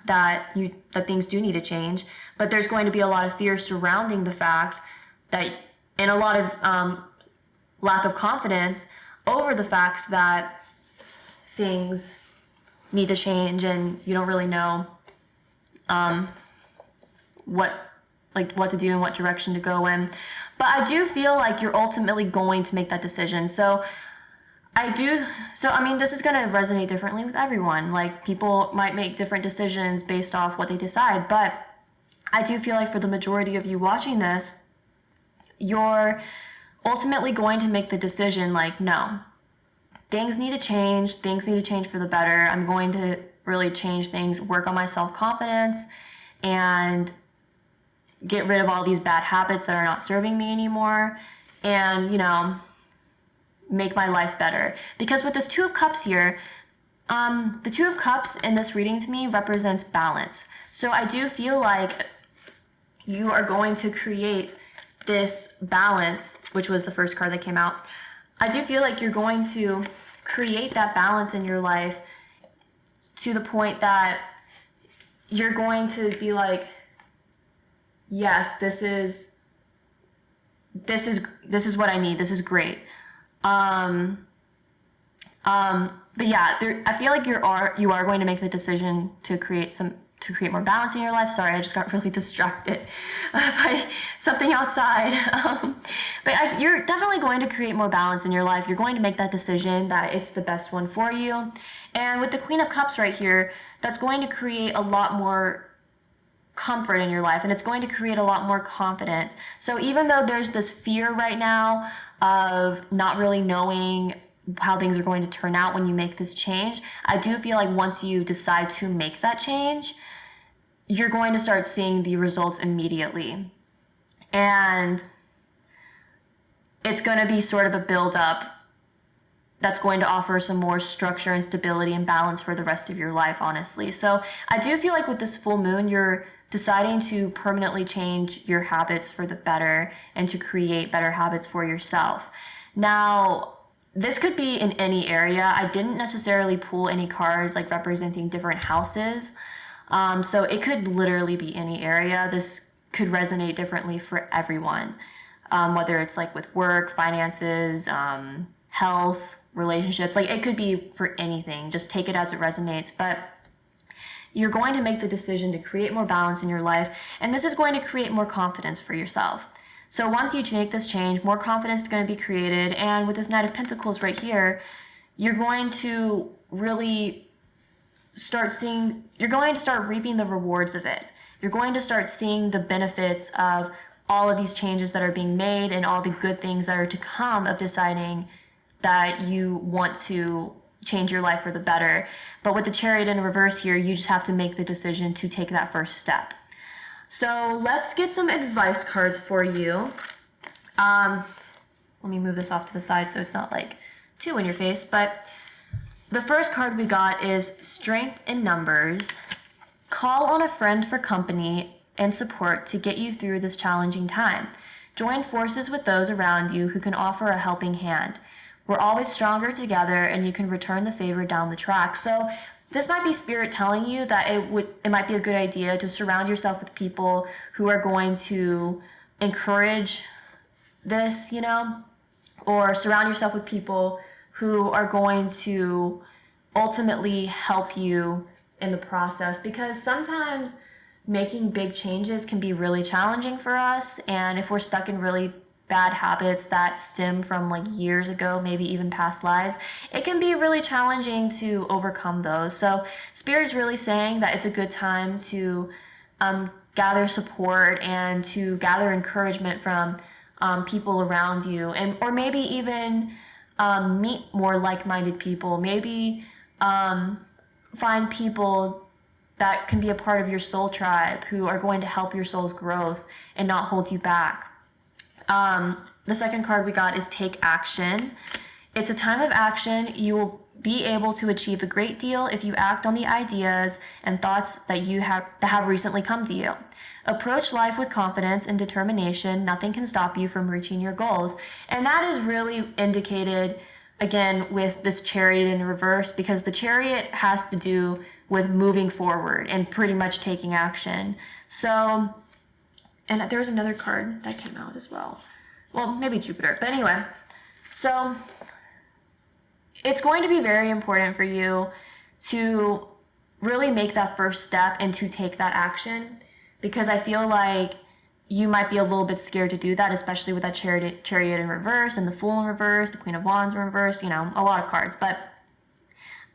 that things do need to change. But there's going to be a lot of fear surrounding the fact that, and a lot of lack of confidence over the fact that things need to change, and you don't really know what to do and what direction to go in. But I do feel like you're ultimately going to make that decision. I mean, this is going to resonate differently with everyone. Like, people might make different decisions based off what they decide, but I do feel like for the majority of you watching this, you're ultimately going to make the decision like, no, things need to change for the better. I'm going to really change things, work on my self-confidence, and get rid of all these bad habits that are not serving me anymore, and, make my life better. Because with this Two of Cups here, the Two of Cups in this reading to me represents balance. So I do feel like you are going to create this balance, which was the first card that came out. I do feel like you're going to create that balance in your life to the point that you're going to be like, yes, this is what I need. This is great. But yeah, I feel like you are going to make the decision to create more balance in your life. Sorry, I just got really distracted by something outside. But you're definitely going to create more balance in your life. You're going to make that decision that it's the best one for you. And with the Queen of Cups right here, that's going to create a lot more comfort in your life, and it's going to create a lot more confidence. So even though there's this fear right now of not really knowing how things are going to turn out when you make this change, I do feel like once you decide to make that change, you're going to start seeing the results immediately. And it's going to be sort of a build-up that's going to offer some more structure and stability and balance for the rest of your life, honestly. So I do feel like with this full moon, you're deciding to permanently change your habits for the better and to create better habits for yourself. Now, this could be in any area. I didn't necessarily pull any cards like representing different houses. So it could literally be any area. This could resonate differently for everyone, whether it's like with work, finances, health, relationships. Like, it could be for anything. Just take it as it resonates. But you're going to make the decision to create more balance in your life, and this is going to create more confidence for yourself. So once you make this change, more confidence is going to be created, and with this Knight of Pentacles right here, you're going to really start reaping the rewards of it. You're going to start seeing the benefits of all of these changes that are being made and all the good things that are to come of deciding that you want to change your life for the better. But with the Chariot in reverse here, you just have to make the decision to take that first step. So let's get some advice cards for you. Let me move this off to the side so it's not like too in your face. But the first card we got is Strength in Numbers. Call on a friend for company and support to get you through this challenging time. Join forces with those around you who can offer a helping hand. We're always stronger together, and you can return the favor down the track. So this might be Spirit telling you that it might be a good idea to surround yourself with people who are going to encourage this, or surround yourself with people who are going to ultimately help you in the process. Because sometimes making big changes can be really challenging for us, and if we're stuck in really bad habits that stem from like years ago, maybe even past lives, it can be really challenging to overcome those. So Spirit's really saying that it's a good time to gather support and to gather encouragement from people around you, and or maybe even meet more like-minded people. Maybe find people that can be a part of your soul tribe who are going to help your soul's growth and not hold you back. The second card we got is Take Action. It's a time of action. You will be able to achieve a great deal if you act on the ideas and thoughts that have recently come to you. Approach life with confidence and determination. Nothing can stop you from reaching your goals. And that is really indicated, again, with this Chariot in reverse, because the Chariot has to do with moving forward and pretty much taking action. So, and there was another card that came out as well. Well, maybe Jupiter, but anyway. So, it's going to be very important for you to really make that first step and to take that action, because I feel like you might be a little bit scared to do that, especially with that Chariot in reverse and the Fool in reverse, the Queen of Wands in reverse, you know, a lot of cards. But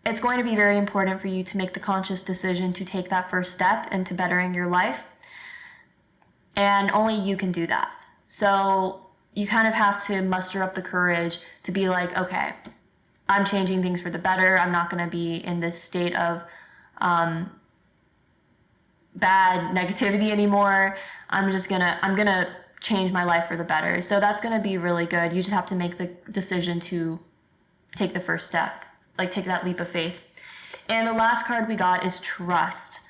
it's going to be very important for you to make the conscious decision to take that first step into bettering your life. And only you can do that. So you kind of have to muster up the courage to be like, okay, I'm changing things for the better. I'm not going to be in this state of bad negativity anymore. I'm gonna change my life for the better. So that's gonna be really good. You just have to make the decision to take the first step, like take that leap of faith. And the last card we got is Trust.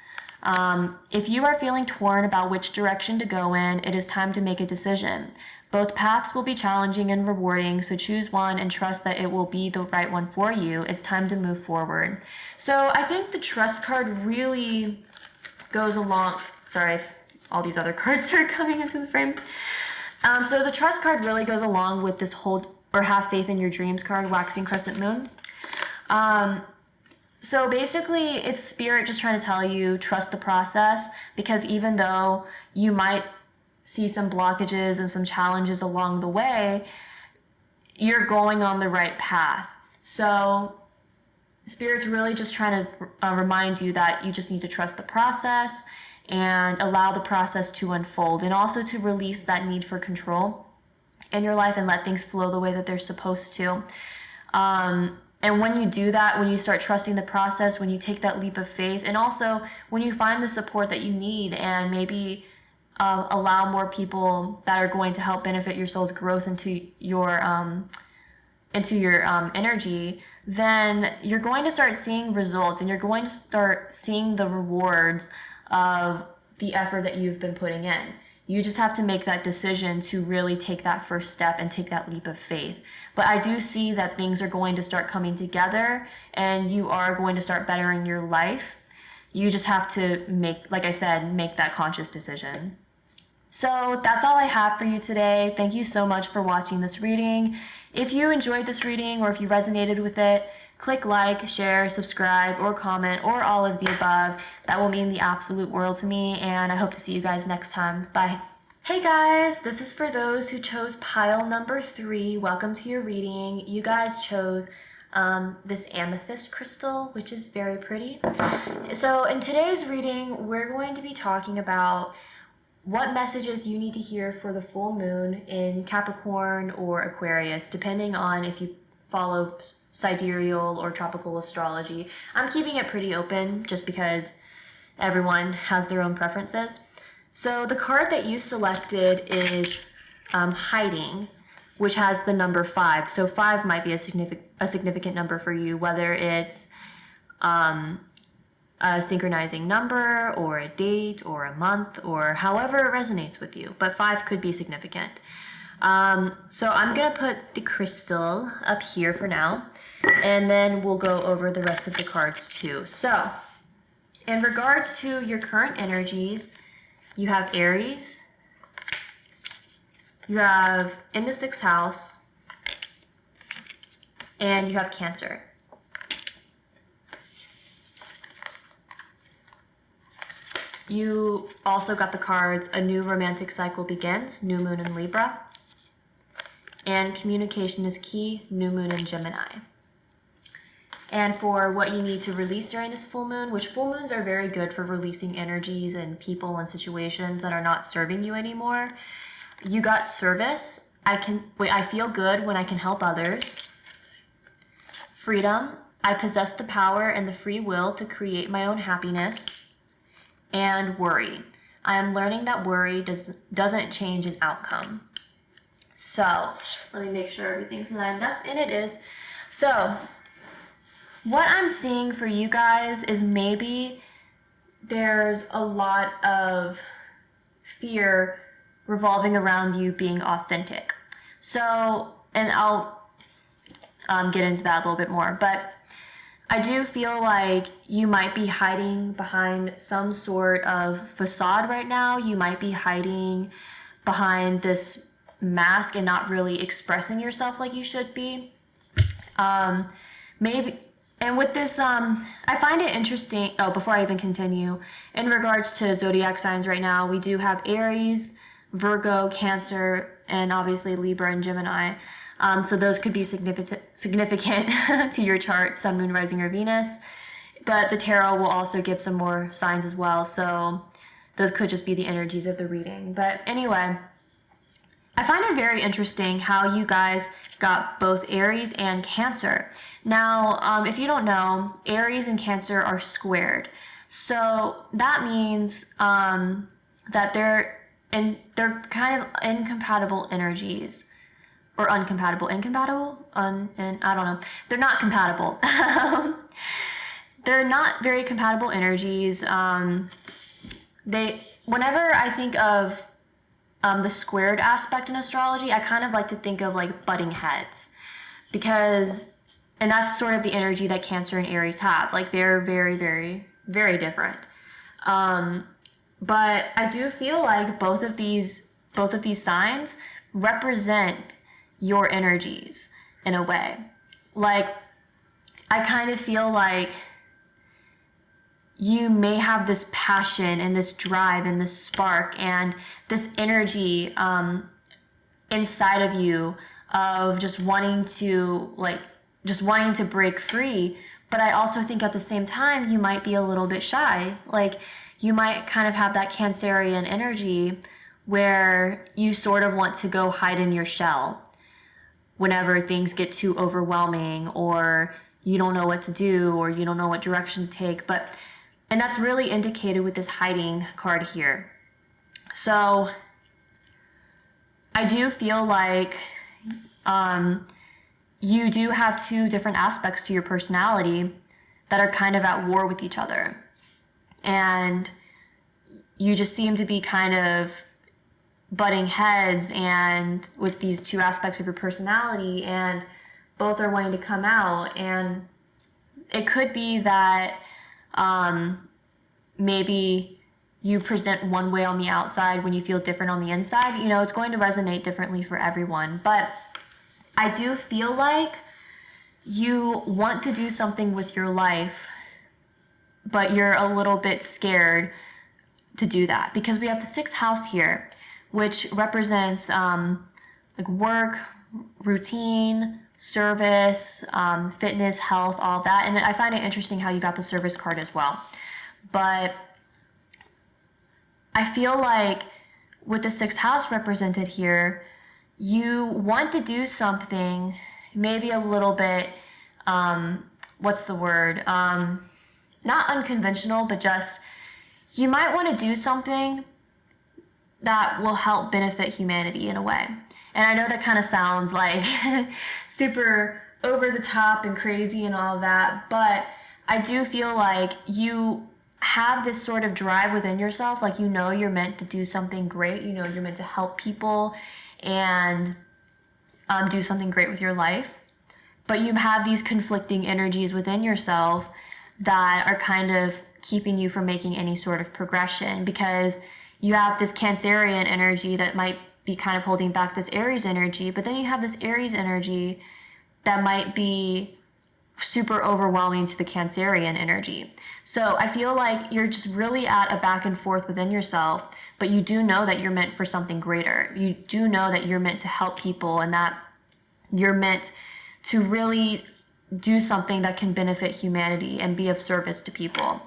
If you are feeling torn about which direction to go in, it is time to make a decision. Both paths will be challenging and rewarding, so choose one and trust that it will be the right one for you. It's time to move forward. So I think the Trust card really goes along. Sorry if all these other cards start coming into the frame. So the Trust card really goes along with this Hold or Have Faith in Your Dreams card, Waxing Crescent Moon. So basically, it's Spirit just trying to tell you, trust the process, because even though you might see some blockages and some challenges along the way, you're going on the right path. So Spirit's really just trying to remind you that you just need to trust the process and allow the process to unfold, and also to release that need for control in your life and let things flow the way that they're supposed to. And when you do that, when you start trusting the process, when you take that leap of faith, and also when you find the support that you need and maybe allow more people that are going to help benefit your soul's growth into your energy, then you're going to start seeing results, and you're going to start seeing the rewards of the effort that you've been putting in. You just have to make that decision to really take that first step and take that leap of faith. But I do see that things are going to start coming together, and you are going to start bettering your life. You just have to make, like I said, make that conscious decision. So that's all I have for you today. Thank you so much for watching this reading. If you enjoyed this reading, or if you resonated with it, click like, share, subscribe, or comment, or all of the above. That will mean the absolute world to me, and I hope to see you guys next time. Bye. Hey guys, this is for those who chose pile number 3. Welcome to your reading. You guys chose this amethyst crystal, which is very pretty. So in today's reading, we're going to be talking about what messages you need to hear for the full moon in Capricorn or Aquarius, depending on if you follow sidereal or tropical astrology. I'm keeping it pretty open just because everyone has their own preferences. So the card that you selected is Hiding, which has the number 5. So 5 might be a significant number for you, whether it's a synchronizing number or a date or a month or however it resonates with you. But 5 could be significant. So I'm going to put the crystal up here for now, and then we'll go over the rest of the cards too. So in regards to your current energies, you have Aries, you have in the 6th house, and you have Cancer. You also got the cards A New Romantic Cycle Begins, New Moon in Libra. and communication is key, new moon in Gemini. And for what you need to release during this full moon, which full moons are very good for releasing energies and people and situations that are not serving you anymore. You got service. I feel good when I can help others. Freedom. I possess the power and the free will to create my own happiness. And worry. I am learning that worry doesn't change an outcome. So, let me make sure everything's lined up, and it is. So, what I'm seeing for you guys is maybe there's a lot of fear revolving around you being authentic. So, and I'll get into that a little bit more, but I do feel like you might be hiding behind some sort of facade right now. You might be hiding behind this mask and not really expressing yourself like you should be. Maybe, and with this, I find it interesting, before I even continue, in regards to zodiac signs right now, we do have Aries, Virgo, Cancer, and obviously Libra and Gemini. So those could be significant to your chart, Sun, Moon, Rising, or Venus. But the tarot will also give some more signs as well. So those could just be the energies of the reading. But anyway, I find it very interesting how you guys got both Aries and Cancer. Now, if you don't know, Aries and Cancer are squared. So that means that they're kind of incompatible energies. Or incompatible, and I don't know. They're not compatible. They're not very compatible energies. Whenever I think of the squared aspect in astrology, I kind of like to think of like butting heads, and that's sort of the energy that Cancer and Aries have. Like they're very, very, very different. But I do feel like both of these signs represent your energies in a way. Like, I kind of feel like you may have this passion and this drive and this spark and this energy inside of you of just wanting to break free. But I also think at the same time, you might be a little bit shy. Like, you might kind of have that Cancerian energy where you sort of want to go hide in your shell whenever things get too overwhelming, or you don't know what to do, or you don't know what direction to take. And that's really indicated with this hiding card here. So I do feel like you do have two different aspects to your personality that are kind of at war with each other. And you just seem to be kind of butting heads and with these two aspects of your personality, and both are wanting to come out. And it could be that maybe you present one way on the outside when you feel different on the inside. You know, it's going to resonate differently for everyone. But I do feel like you want to do something with your life, but you're a little bit scared to do that, because we have the 6th house here, which represents like work, routine, service, fitness, health, all that. And I find it interesting how you got the service card as well. But I feel like with the 6th house represented here, you want to do something maybe a little bit, what's the word? Not unconventional, but just, you might want to do something that will help benefit humanity in a way. And I know that kind of sounds like super over the top and crazy and all that, but I do feel like you have this sort of drive within yourself. Like, you know, you're meant to do something great. You know, you're meant to help people and do something great with your life. But you have these conflicting energies within yourself that are kind of keeping you from making any sort of progression, because you have this Cancerian energy that might be kind of holding back this Aries energy, but then you have this Aries energy that might be super overwhelming to the Cancerian energy. So I feel like you're just really at a back and forth within yourself, but you do know that you're meant for something greater. You do know that you're meant to help people, and that you're meant to really do something that can benefit humanity and be of service to people.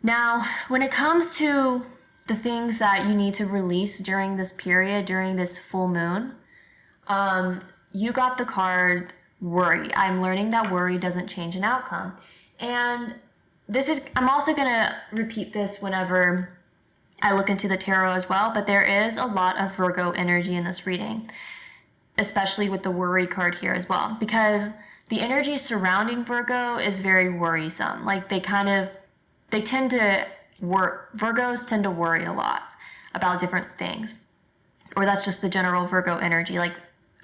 Now, when it comes to the things that you need to release during this period, during this full moon, you got the card worry. I'm learning that worry doesn't change an outcome. And I'm also going to repeat this whenever I look into the tarot as well, but there is a lot of Virgo energy in this reading, especially with the worry card here as well, because the energy surrounding Virgo is very worrisome. Like Virgos tend to worry a lot about different things, or that's just the general Virgo energy, like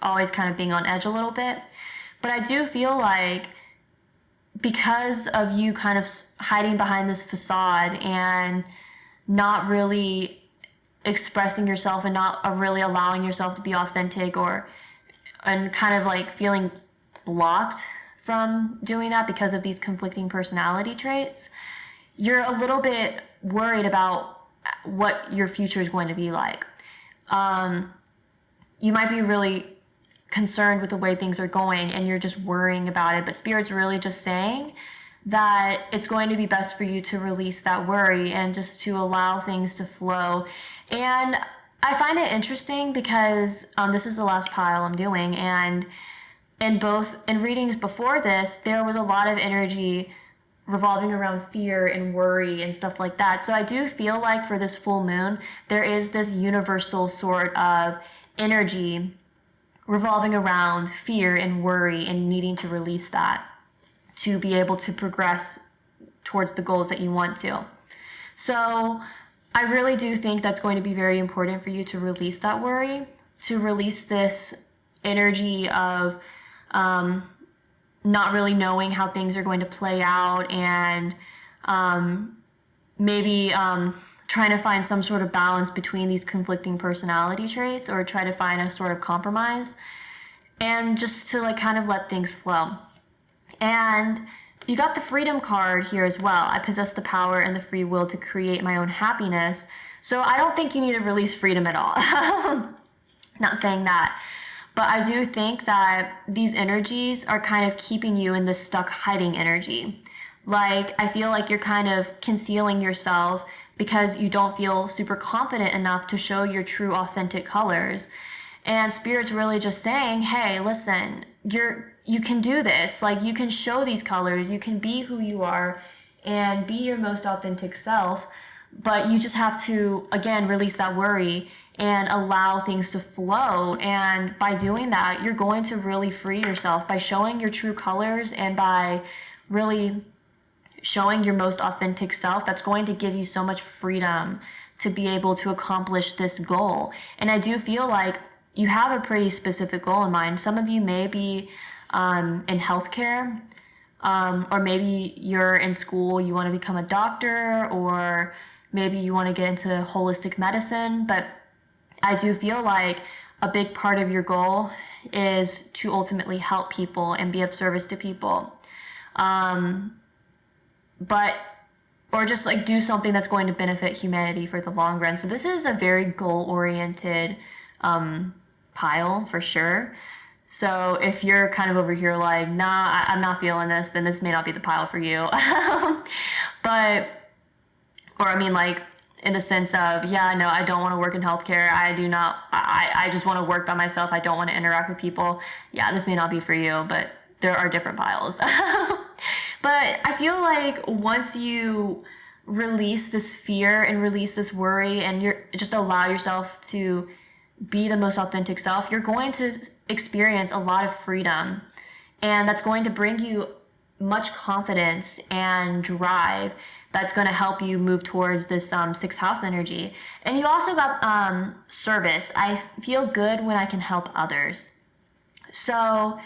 always kind of being on edge a little bit. But I do feel like because of you kind of hiding behind this facade and not really expressing yourself and not really allowing yourself to be authentic, and kind of like feeling blocked from doing that because of these conflicting personality traits, you're a little bit worried about what your future is going to be like. You might be really concerned with the way things are going and you're just worrying about it, but Spirit's really just saying that it's going to be best for you to release that worry and just to allow things to flow. And I find it interesting because this is the last pile I'm doing, and in readings before this, there was a lot of energy revolving around fear and worry and stuff like that. So I do feel like for this full moon, there is this universal sort of energy revolving around fear and worry and needing to release that to be able to progress towards the goals that you want to. So I really do think that's going to be very important for you to release that worry, to release this energy of not really knowing how things are going to play out, and maybe trying to find some sort of balance between these conflicting personality traits, or try to find a sort of compromise, and just to like kind of let things flow. And you got the freedom card here as well. I possess the power and the free will to create my own happiness. So I don't think you need to release freedom at all. Not saying that. But I do think that these energies are kind of keeping you in this stuck hiding energy. Like, I feel like you're kind of concealing yourself because you don't feel super confident enough to show your true authentic colors. And Spirit's really just saying, hey, listen, you can do this. Like, you can show these colors, you can be who you are and be your most authentic self, but you just have to, again, release that worry and allow things to flow. And by doing that, you're going to really free yourself by showing your true colors and by really showing your most authentic self. That's going to give you so much freedom to be able to accomplish this goal. And I do feel like you have a pretty specific goal in mind. Some of you may be in healthcare, or maybe you're in school, you want to become a doctor, or maybe you want to get into holistic medicine. But I do feel like a big part of your goal is to ultimately help people and be of service to people. Or just like do something that's going to benefit humanity for the long run. So this is a very goal-oriented pile for sure. So if you're kind of over here like, nah, I'm not feeling this, then this may not be the pile for you. In the sense of, yeah, no, I don't want to work in healthcare. I just want to work by myself. I don't want to interact with people. Yeah, this may not be for you, but there are different piles. But I feel like once you release this fear and release this worry and you just allow yourself to be the most authentic self, you're going to experience a lot of freedom. And that's going to bring you much confidence and drive that's going to help you move towards this sixth house energy. And you also got service. I feel good when I can help others. So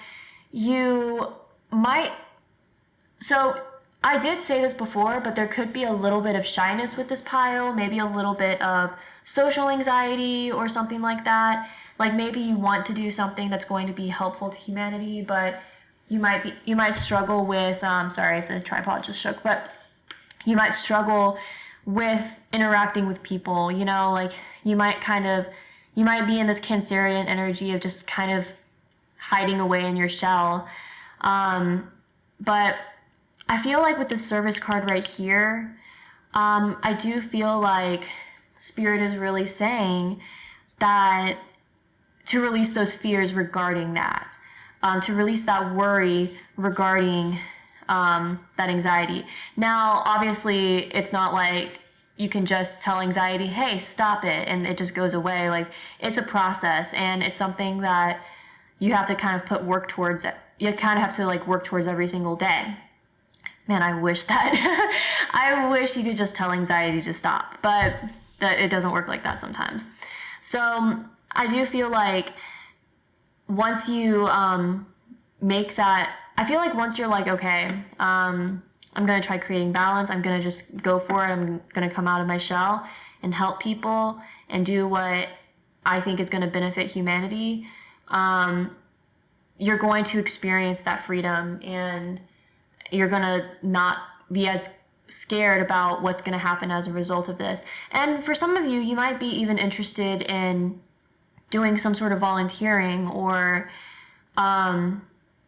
I did say this before, but there could be a little bit of shyness with this pile, maybe a little bit of social anxiety or something like that. Like maybe you want to do something that's going to be helpful to humanity, but you might struggle with, sorry if the tripod just shook, but you might struggle with interacting with people, like you might be in this Cancerian energy of just kind of hiding away in your shell. But I feel like with the Service card right here, I do feel like Spirit is really saying that to release those fears regarding that, to release that worry regarding that anxiety. Now, obviously, it's not like you can just tell anxiety, hey, stop it, and it just goes away. Like, it's a process, and it's something that you have to kind of put work towards it. You kind of have to like work towards every single day. Man, I wish that, I wish you could just tell anxiety to stop, but it doesn't work like that sometimes. So I do feel like once you make that, I feel like once you're like, okay, I'm going to try creating balance, I'm going to just go for it, I'm going to come out of my shell and help people and do what I think is going to benefit humanity, you're going to experience that freedom, and you're going to not be as scared about what's going to happen as a result of this. And for some of you, you might be even interested in doing some sort of volunteering, or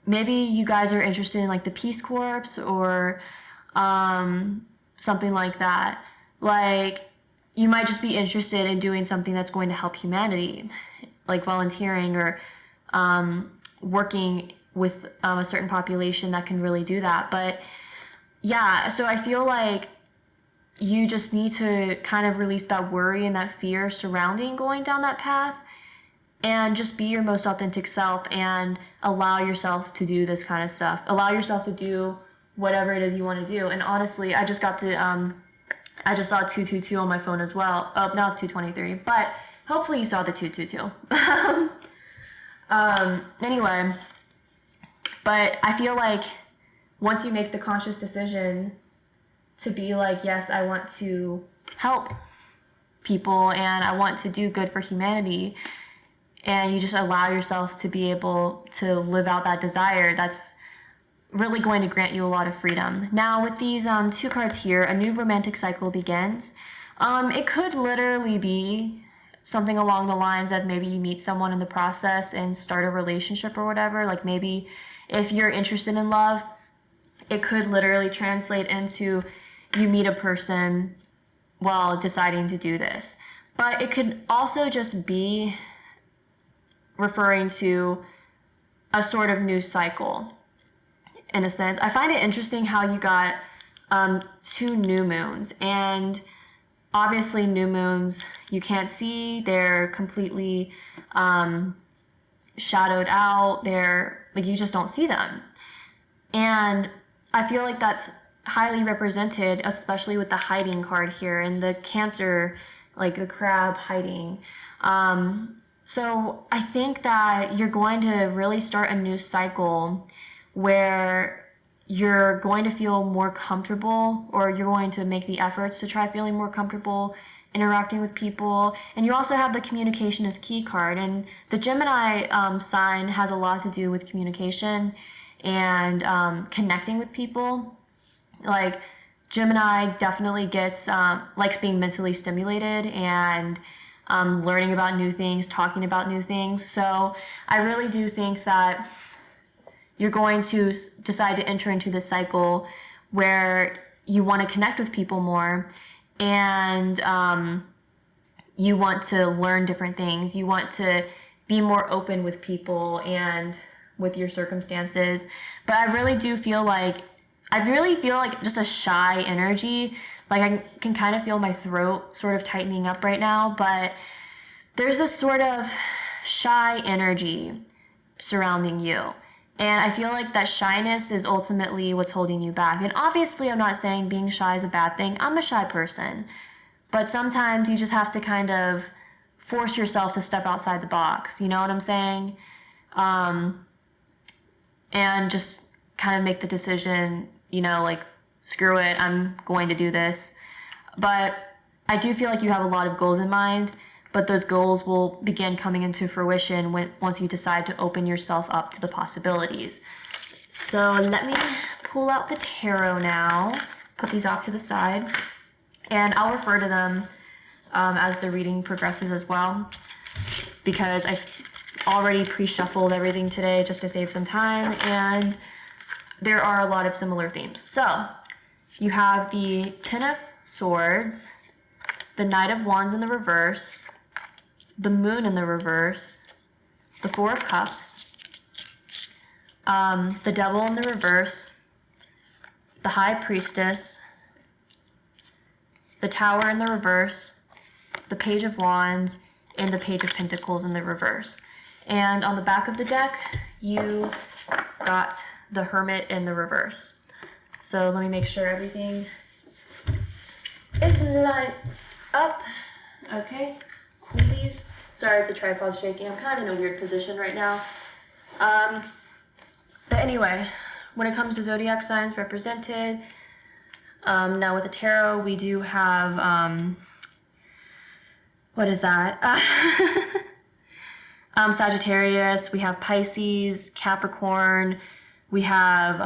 maybe you guys are interested in like the Peace Corps or something like that. Like, you might just be interested in doing something that's going to help humanity, like volunteering or working with a certain population that can really do that. But yeah, so I feel like you just need to kind of release that worry and that fear surrounding going down that path, and just be your most authentic self and allow yourself to do this kind of stuff. Allow yourself to do whatever it is you want to do. And honestly, I just got the I just saw 222 on my phone as well. Oh, now it's 223, but hopefully you saw the 222. Anyway, but I feel like once you make the conscious decision to be like, yes, I want to help people and I want to do good for humanity, and you just allow yourself to be able to live out that desire, that's really going to grant you a lot of freedom. Now, with these two cards here, a new romantic cycle begins. It could literally be something along the lines of maybe you meet someone in the process and start a relationship or whatever. Like, maybe if you're interested in love, it could literally translate into you meet a person while deciding to do this. But it could also just be referring to a sort of new cycle, in a sense. I find it interesting how you got two new moons, and obviously new moons you can't see, they're completely shadowed out, they're like, you just don't see them. And I feel like that's highly represented, especially with the hiding card here and the Cancer, like the crab hiding. So I think that you're going to really start a new cycle where you're going to feel more comfortable, or you're going to make the efforts to try feeling more comfortable interacting with people. And you also have the communication as key card, and the Gemini sign has a lot to do with communication and connecting with people. Like, Gemini definitely gets likes being mentally stimulated and learning about new things, talking about new things. So I really do think that you're going to decide to enter into this cycle where you want to connect with people more, and you want to learn different things. You want to be more open with people and with your circumstances. But I really feel like just a shy energy. Like, I can kind of feel my throat sort of tightening up right now, but there's this sort of shy energy surrounding you. And I feel like that shyness is ultimately what's holding you back. And obviously, I'm not saying being shy is a bad thing. I'm a shy person. But sometimes you just have to kind of force yourself to step outside the box. You know what I'm saying? And just kind of make the decision, like, screw it, I'm going to do this. But I do feel like you have a lot of goals in mind, but those goals will begin coming into fruition once you decide to open yourself up to the possibilities. So let me pull out the tarot now, put these off to the side, and I'll refer to them as the reading progresses as well, because I already pre-shuffled everything today just to save some time, and there are a lot of similar themes. So you have the Ten of Swords, the Knight of Wands in the reverse, the Moon in the reverse, the Four of Cups, the Devil in the reverse, the High Priestess, the Tower in the reverse, the Page of Wands, and the Page of Pentacles in the reverse. And on the back of the deck, you got the Hermit in the reverse. So let me make sure everything is lined up. Okay, coolsies. Sorry if the tripod's shaking. I'm kind of in a weird position right now. But anyway, when it comes to zodiac signs represented, now with the tarot, we do have, what is that? Sagittarius, we have Pisces, Capricorn, we have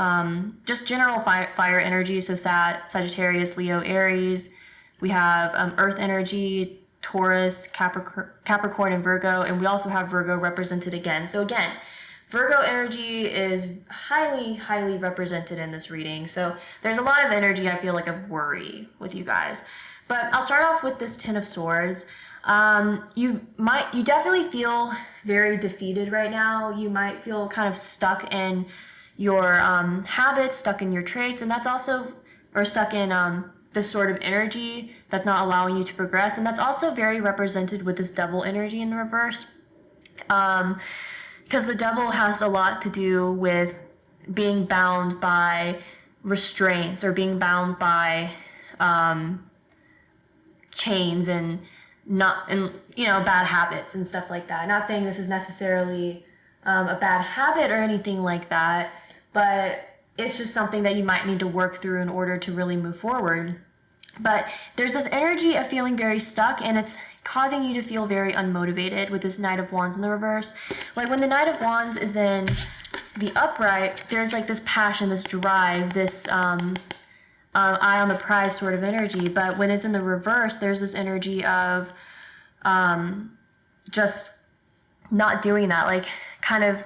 just general fire energy, so Sagittarius, Leo, Aries. We have Earth energy, Taurus, Capricorn, and Virgo, and we also have Virgo represented again. So again, Virgo energy is highly, highly represented in this reading. So there's a lot of energy, I feel like, of worry with you guys. But I'll start off with this Ten of Swords. You definitely feel very defeated right now. You might feel kind of stuck in your habits, stuck in your traits, and that's also, or stuck in this sort of energy that's not allowing you to progress. And that's also very represented with this Devil energy in the reverse. Because the Devil has a lot to do with being bound by restraints or being bound by chains and bad habits and stuff like that. Not saying this is necessarily a bad habit or anything like that, but it's just something that you might need to work through in order to really move forward. But there's this energy of feeling very stuck, and it's causing you to feel very unmotivated with this Knight of Wands in the reverse. Like when the Knight of Wands is in the upright, there's like this passion, this drive, this eye on the prize sort of energy. But when it's in the reverse, there's this energy of just not doing that, like kind of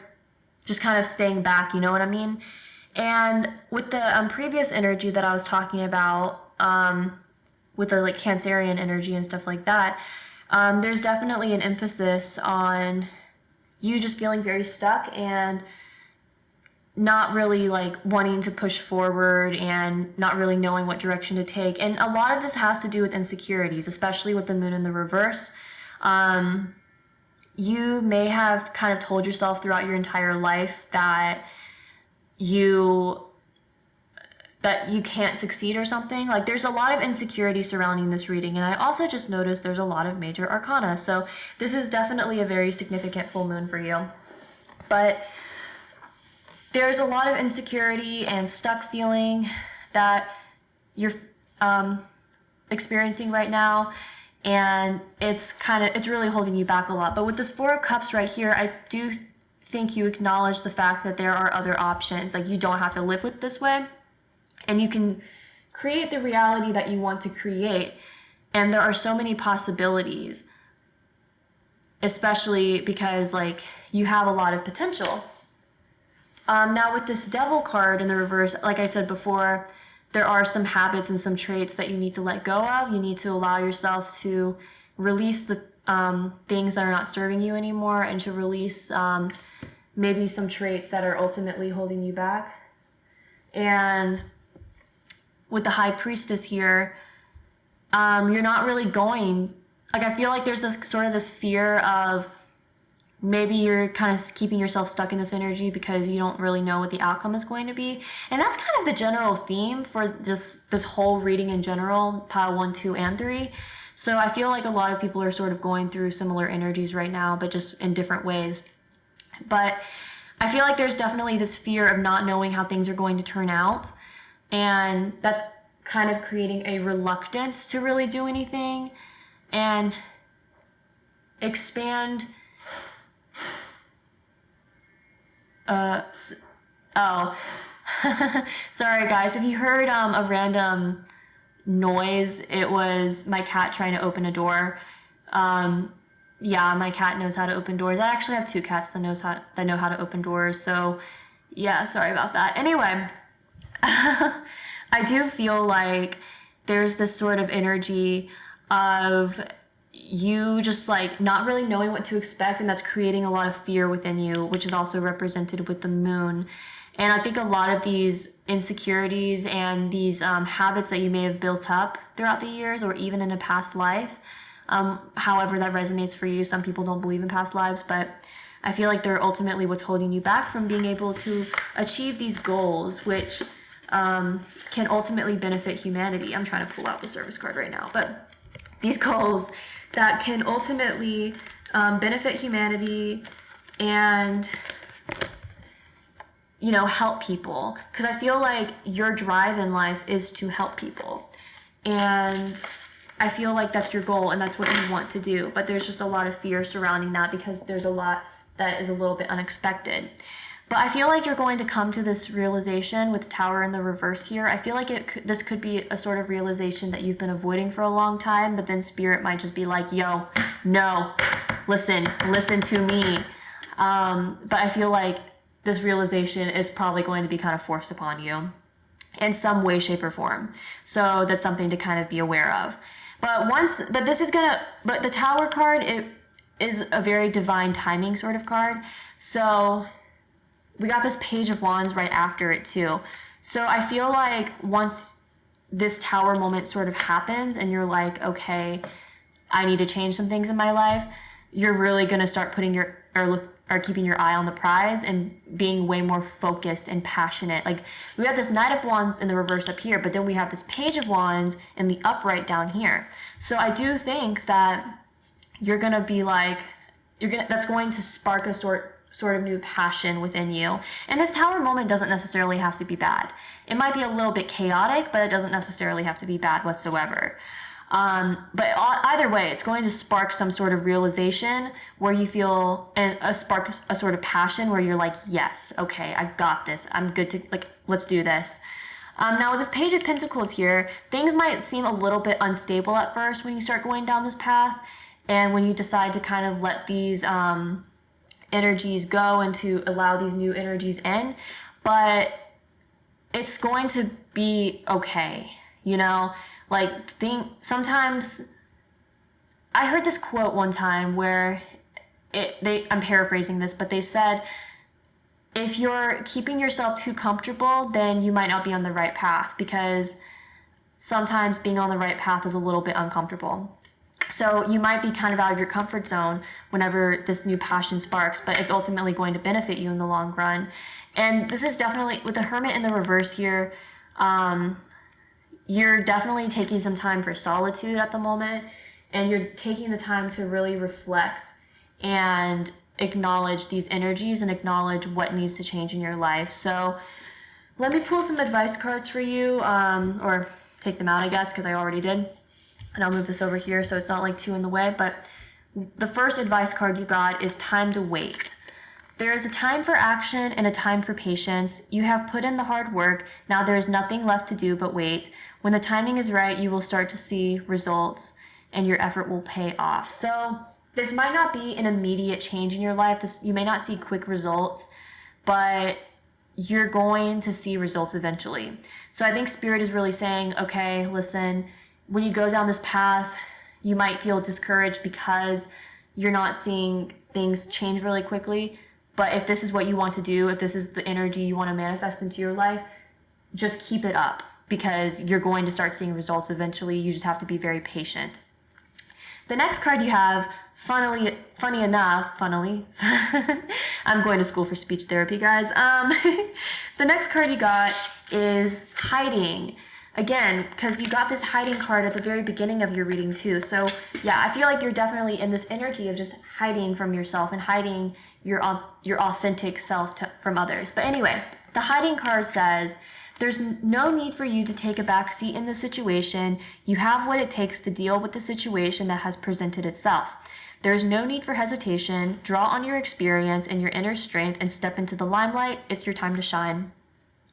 staying back, you know what I mean? And with the previous energy that I was talking about, with the like Cancerian energy and stuff like that, there's definitely an emphasis on you just feeling very stuck and not really like wanting to push forward and not really knowing what direction to take. And a lot of this has to do with insecurities, especially with the Moon in the reverse. You may have kind of told yourself throughout your entire life that you can't succeed or something. Like there's a lot of insecurity surrounding this reading, and I also just noticed there's a lot of major arcana, so this is definitely a very significant full moon for you. But there's a lot of insecurity and stuck feeling that you're experiencing right now, and it's really holding you back a lot. But with this Four of Cups right here, I do think you acknowledge the fact that there are other options. Like you don't have to live with this way, and you can create the reality that you want to create. And there are so many possibilities, especially because like you have a lot of potential. Now with this Devil card in the reverse, like I said before, there are some habits and some traits that you need to let go of. You need to allow yourself to release the things that are not serving you anymore, and to release maybe some traits that are ultimately holding you back. And with the High Priestess here, you're not really going, like I feel like there's this sort of this fear of maybe you're kind of keeping yourself stuck in this energy because you don't really know what the outcome is going to be. And that's kind of the general theme for just this whole reading in general, pile 1, 2, and 3. So I feel like a lot of people are sort of going through similar energies right now, but just in different ways. But I feel like there's definitely this fear of not knowing how things are going to turn out. And that's kind of creating a reluctance to really do anything and expand. Sorry guys, if you heard a random noise, it was my cat trying to open a door. yeah, my cat knows how to open doors. I actually have 2 cats that know how to open doors. So yeah, sorry about that. Anyway, I do feel like there's this sort of energy of you just like not really knowing what to expect, and that's creating a lot of fear within you, which is also represented with the moon. And I think a lot of these insecurities and these habits that you may have built up throughout the years or even in a past life, however that resonates for you. Some people don't believe in past lives, but I feel like they're ultimately what's holding you back from being able to achieve these goals, which can ultimately benefit humanity. I'm trying to pull out the service card right now, but these goals that can ultimately benefit humanity and help people, because I feel like your drive in life is to help people, and I feel like that's your goal and that's what you want to do, but there's just a lot of fear surrounding that because there's a lot that is a little bit unexpected. But I feel like you're going to come to this realization with Tower in the reverse here. I feel like this could be a sort of realization that you've been avoiding for a long time, but then Spirit might just be like, yo, no, listen to me. But I feel like this realization is probably going to be kind of forced upon you in some way, shape, or form. So that's something to kind of be aware of. But the Tower card, it is a very divine timing sort of card. So we got this Page of Wands right after it too. So I feel like once this Tower moment sort of happens and you're like, okay, I need to change some things in my life, you're really going to start putting or keeping your eye on the prize and being way more focused and passionate. Like, we have this Knight of Wands in the reverse up here, but then we have this Page of Wands in the upright down here. So I do think that you're going to be like, that's going to spark a sort of new passion within you. And this Tower moment doesn't necessarily have to be bad. It might be a little bit chaotic, but it doesn't necessarily have to be bad whatsoever. But either way, it's going to spark some sort of realization where you feel, and spark a sort of passion where you're like, yes, okay, I got this. I'm good to, like, let's do this. Now with this Page of Pentacles here, things might seem a little bit unstable at first when you start going down this path, and when you decide to kind of let these energies go and to allow these new energies in, but it's going to be okay, Like, sometimes I heard this quote one time where I'm paraphrasing this, but they said, if you're keeping yourself too comfortable, then you might not be on the right path, because sometimes being on the right path is a little bit uncomfortable. So you might be kind of out of your comfort zone whenever this new passion sparks, but it's ultimately going to benefit you in the long run. And this is definitely, with the Hermit in the reverse here, you're definitely taking some time for solitude at the moment, and you're taking the time to really reflect and acknowledge these energies and acknowledge what needs to change in your life. So let me pull some advice cards for you, or take them out, I guess, because I already did. And I'll move this over here so it's not like too in the way. But the first advice card you got is time to wait. There is a time for action and a time for patience. You have put in the hard work. Now there is nothing left to do but wait. When the timing is right, you will start to see results and your effort will pay off. So this might not be an immediate change in your life. You may not see quick results, but you're going to see results eventually. So I think Spirit is really saying, okay, listen, when you go down this path, you might feel discouraged because you're not seeing things change really quickly. But if this is what you want to do, if this is the energy you want to manifest into your life, just keep it up, because you're going to start seeing results eventually. You just have to be very patient. The next card you have, funny enough, I'm going to school for speech therapy, guys. The next card you got is hiding. Again, because you got this hiding card at the very beginning of your reading too. So yeah, I feel like you're definitely in this energy of just hiding from yourself and hiding your authentic self from others. But anyway, the hiding card says, there's no need for you to take a back seat in the situation. You have what it takes to deal with the situation that has presented itself. There's no need for hesitation. Draw on your experience and your inner strength and step into the limelight. It's your time to shine.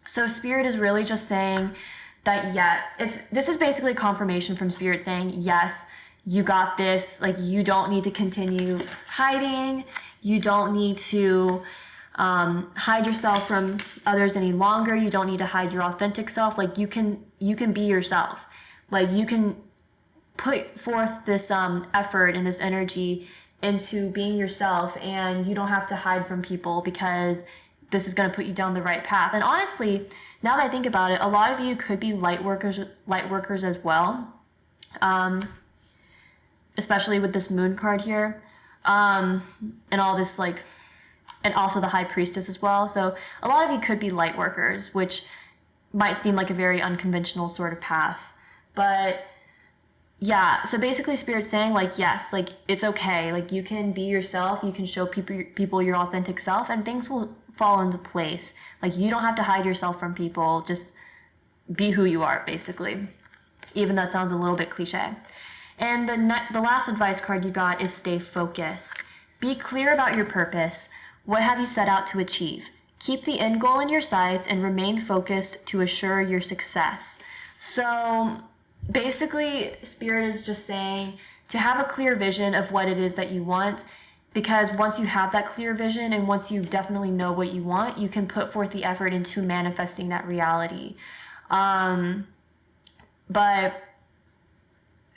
So Spirit is really just saying that, this is basically confirmation from Spirit saying, yes, you got this. Like, you don't need to continue hiding. You don't need to hide yourself from others any longer. You don't need to hide your authentic self. Like, you can be yourself. Like, you can put forth this effort and this energy into being yourself, and you don't have to hide from people, because this is going to put you down the right path. And honestly, now that I think about it, a lot of you could be light workers as well, especially with this moon card here, and all this, like, and also the high priestess as well. So a lot of you could be light workers, which might seem like a very unconventional sort of path. But yeah, so basically Spirit's saying, like, yes, like, it's okay. Like, you can be yourself. You can show people your authentic self, and things will fall into place. Like, you don't have to hide yourself from people. Just be who you are, basically. Even though that sounds a little bit cliche. And the last advice card you got is stay focused. Be clear about your purpose. What have you set out to achieve? Keep the end goal in your sights and remain focused to assure your success. So basically, Spirit is just saying to have a clear vision of what it is that you want, because once you have that clear vision and once you definitely know what you want, you can put forth the effort into manifesting that reality. But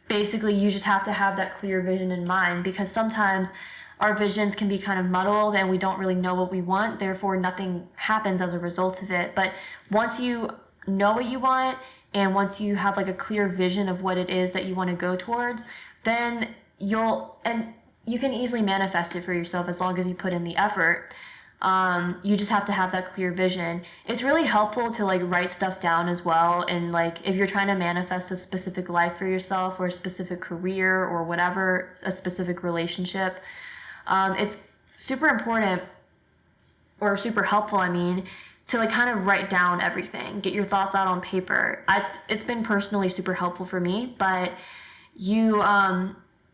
basically, you just have to have that clear vision in mind, because sometimes our visions can be kind of muddled and we don't really know what we want. Therefore, nothing happens as a result of it. But once you know what you want, and once you have like a clear vision of what it is that you want to go towards, then you can easily manifest it for yourself as long as you put in the effort. You just have to have that clear vision. It's really helpful to like write stuff down as well. And like, if you're trying to manifest a specific life for yourself, or a specific career, or whatever, a specific relationship, it's super important, or super helpful, I mean, to like kind of write down everything, get your thoughts out on paper. It's been personally super helpful for me. But you,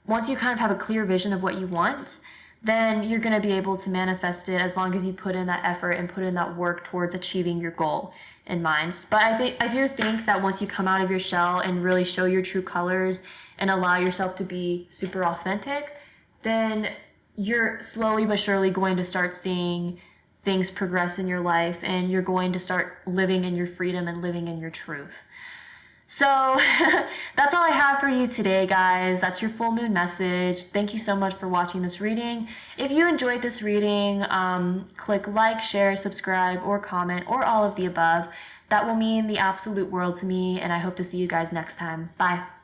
once you kind of have a clear vision of what you want, then you're going to be able to manifest it as long as you put in that effort and put in that work towards achieving your goal in mind. But I do think that once you come out of your shell and really show your true colors and allow yourself to be super authentic, then you're slowly but surely going to start seeing things progress in your life, and you're going to start living in your freedom and living in your truth. So that's all I have for you today, guys. That's your full moon message. Thank you so much for watching this reading. If you enjoyed this reading, click like, share, subscribe, or comment, or all of the above. That will mean the absolute world to me, and I hope to see you guys next time. Bye.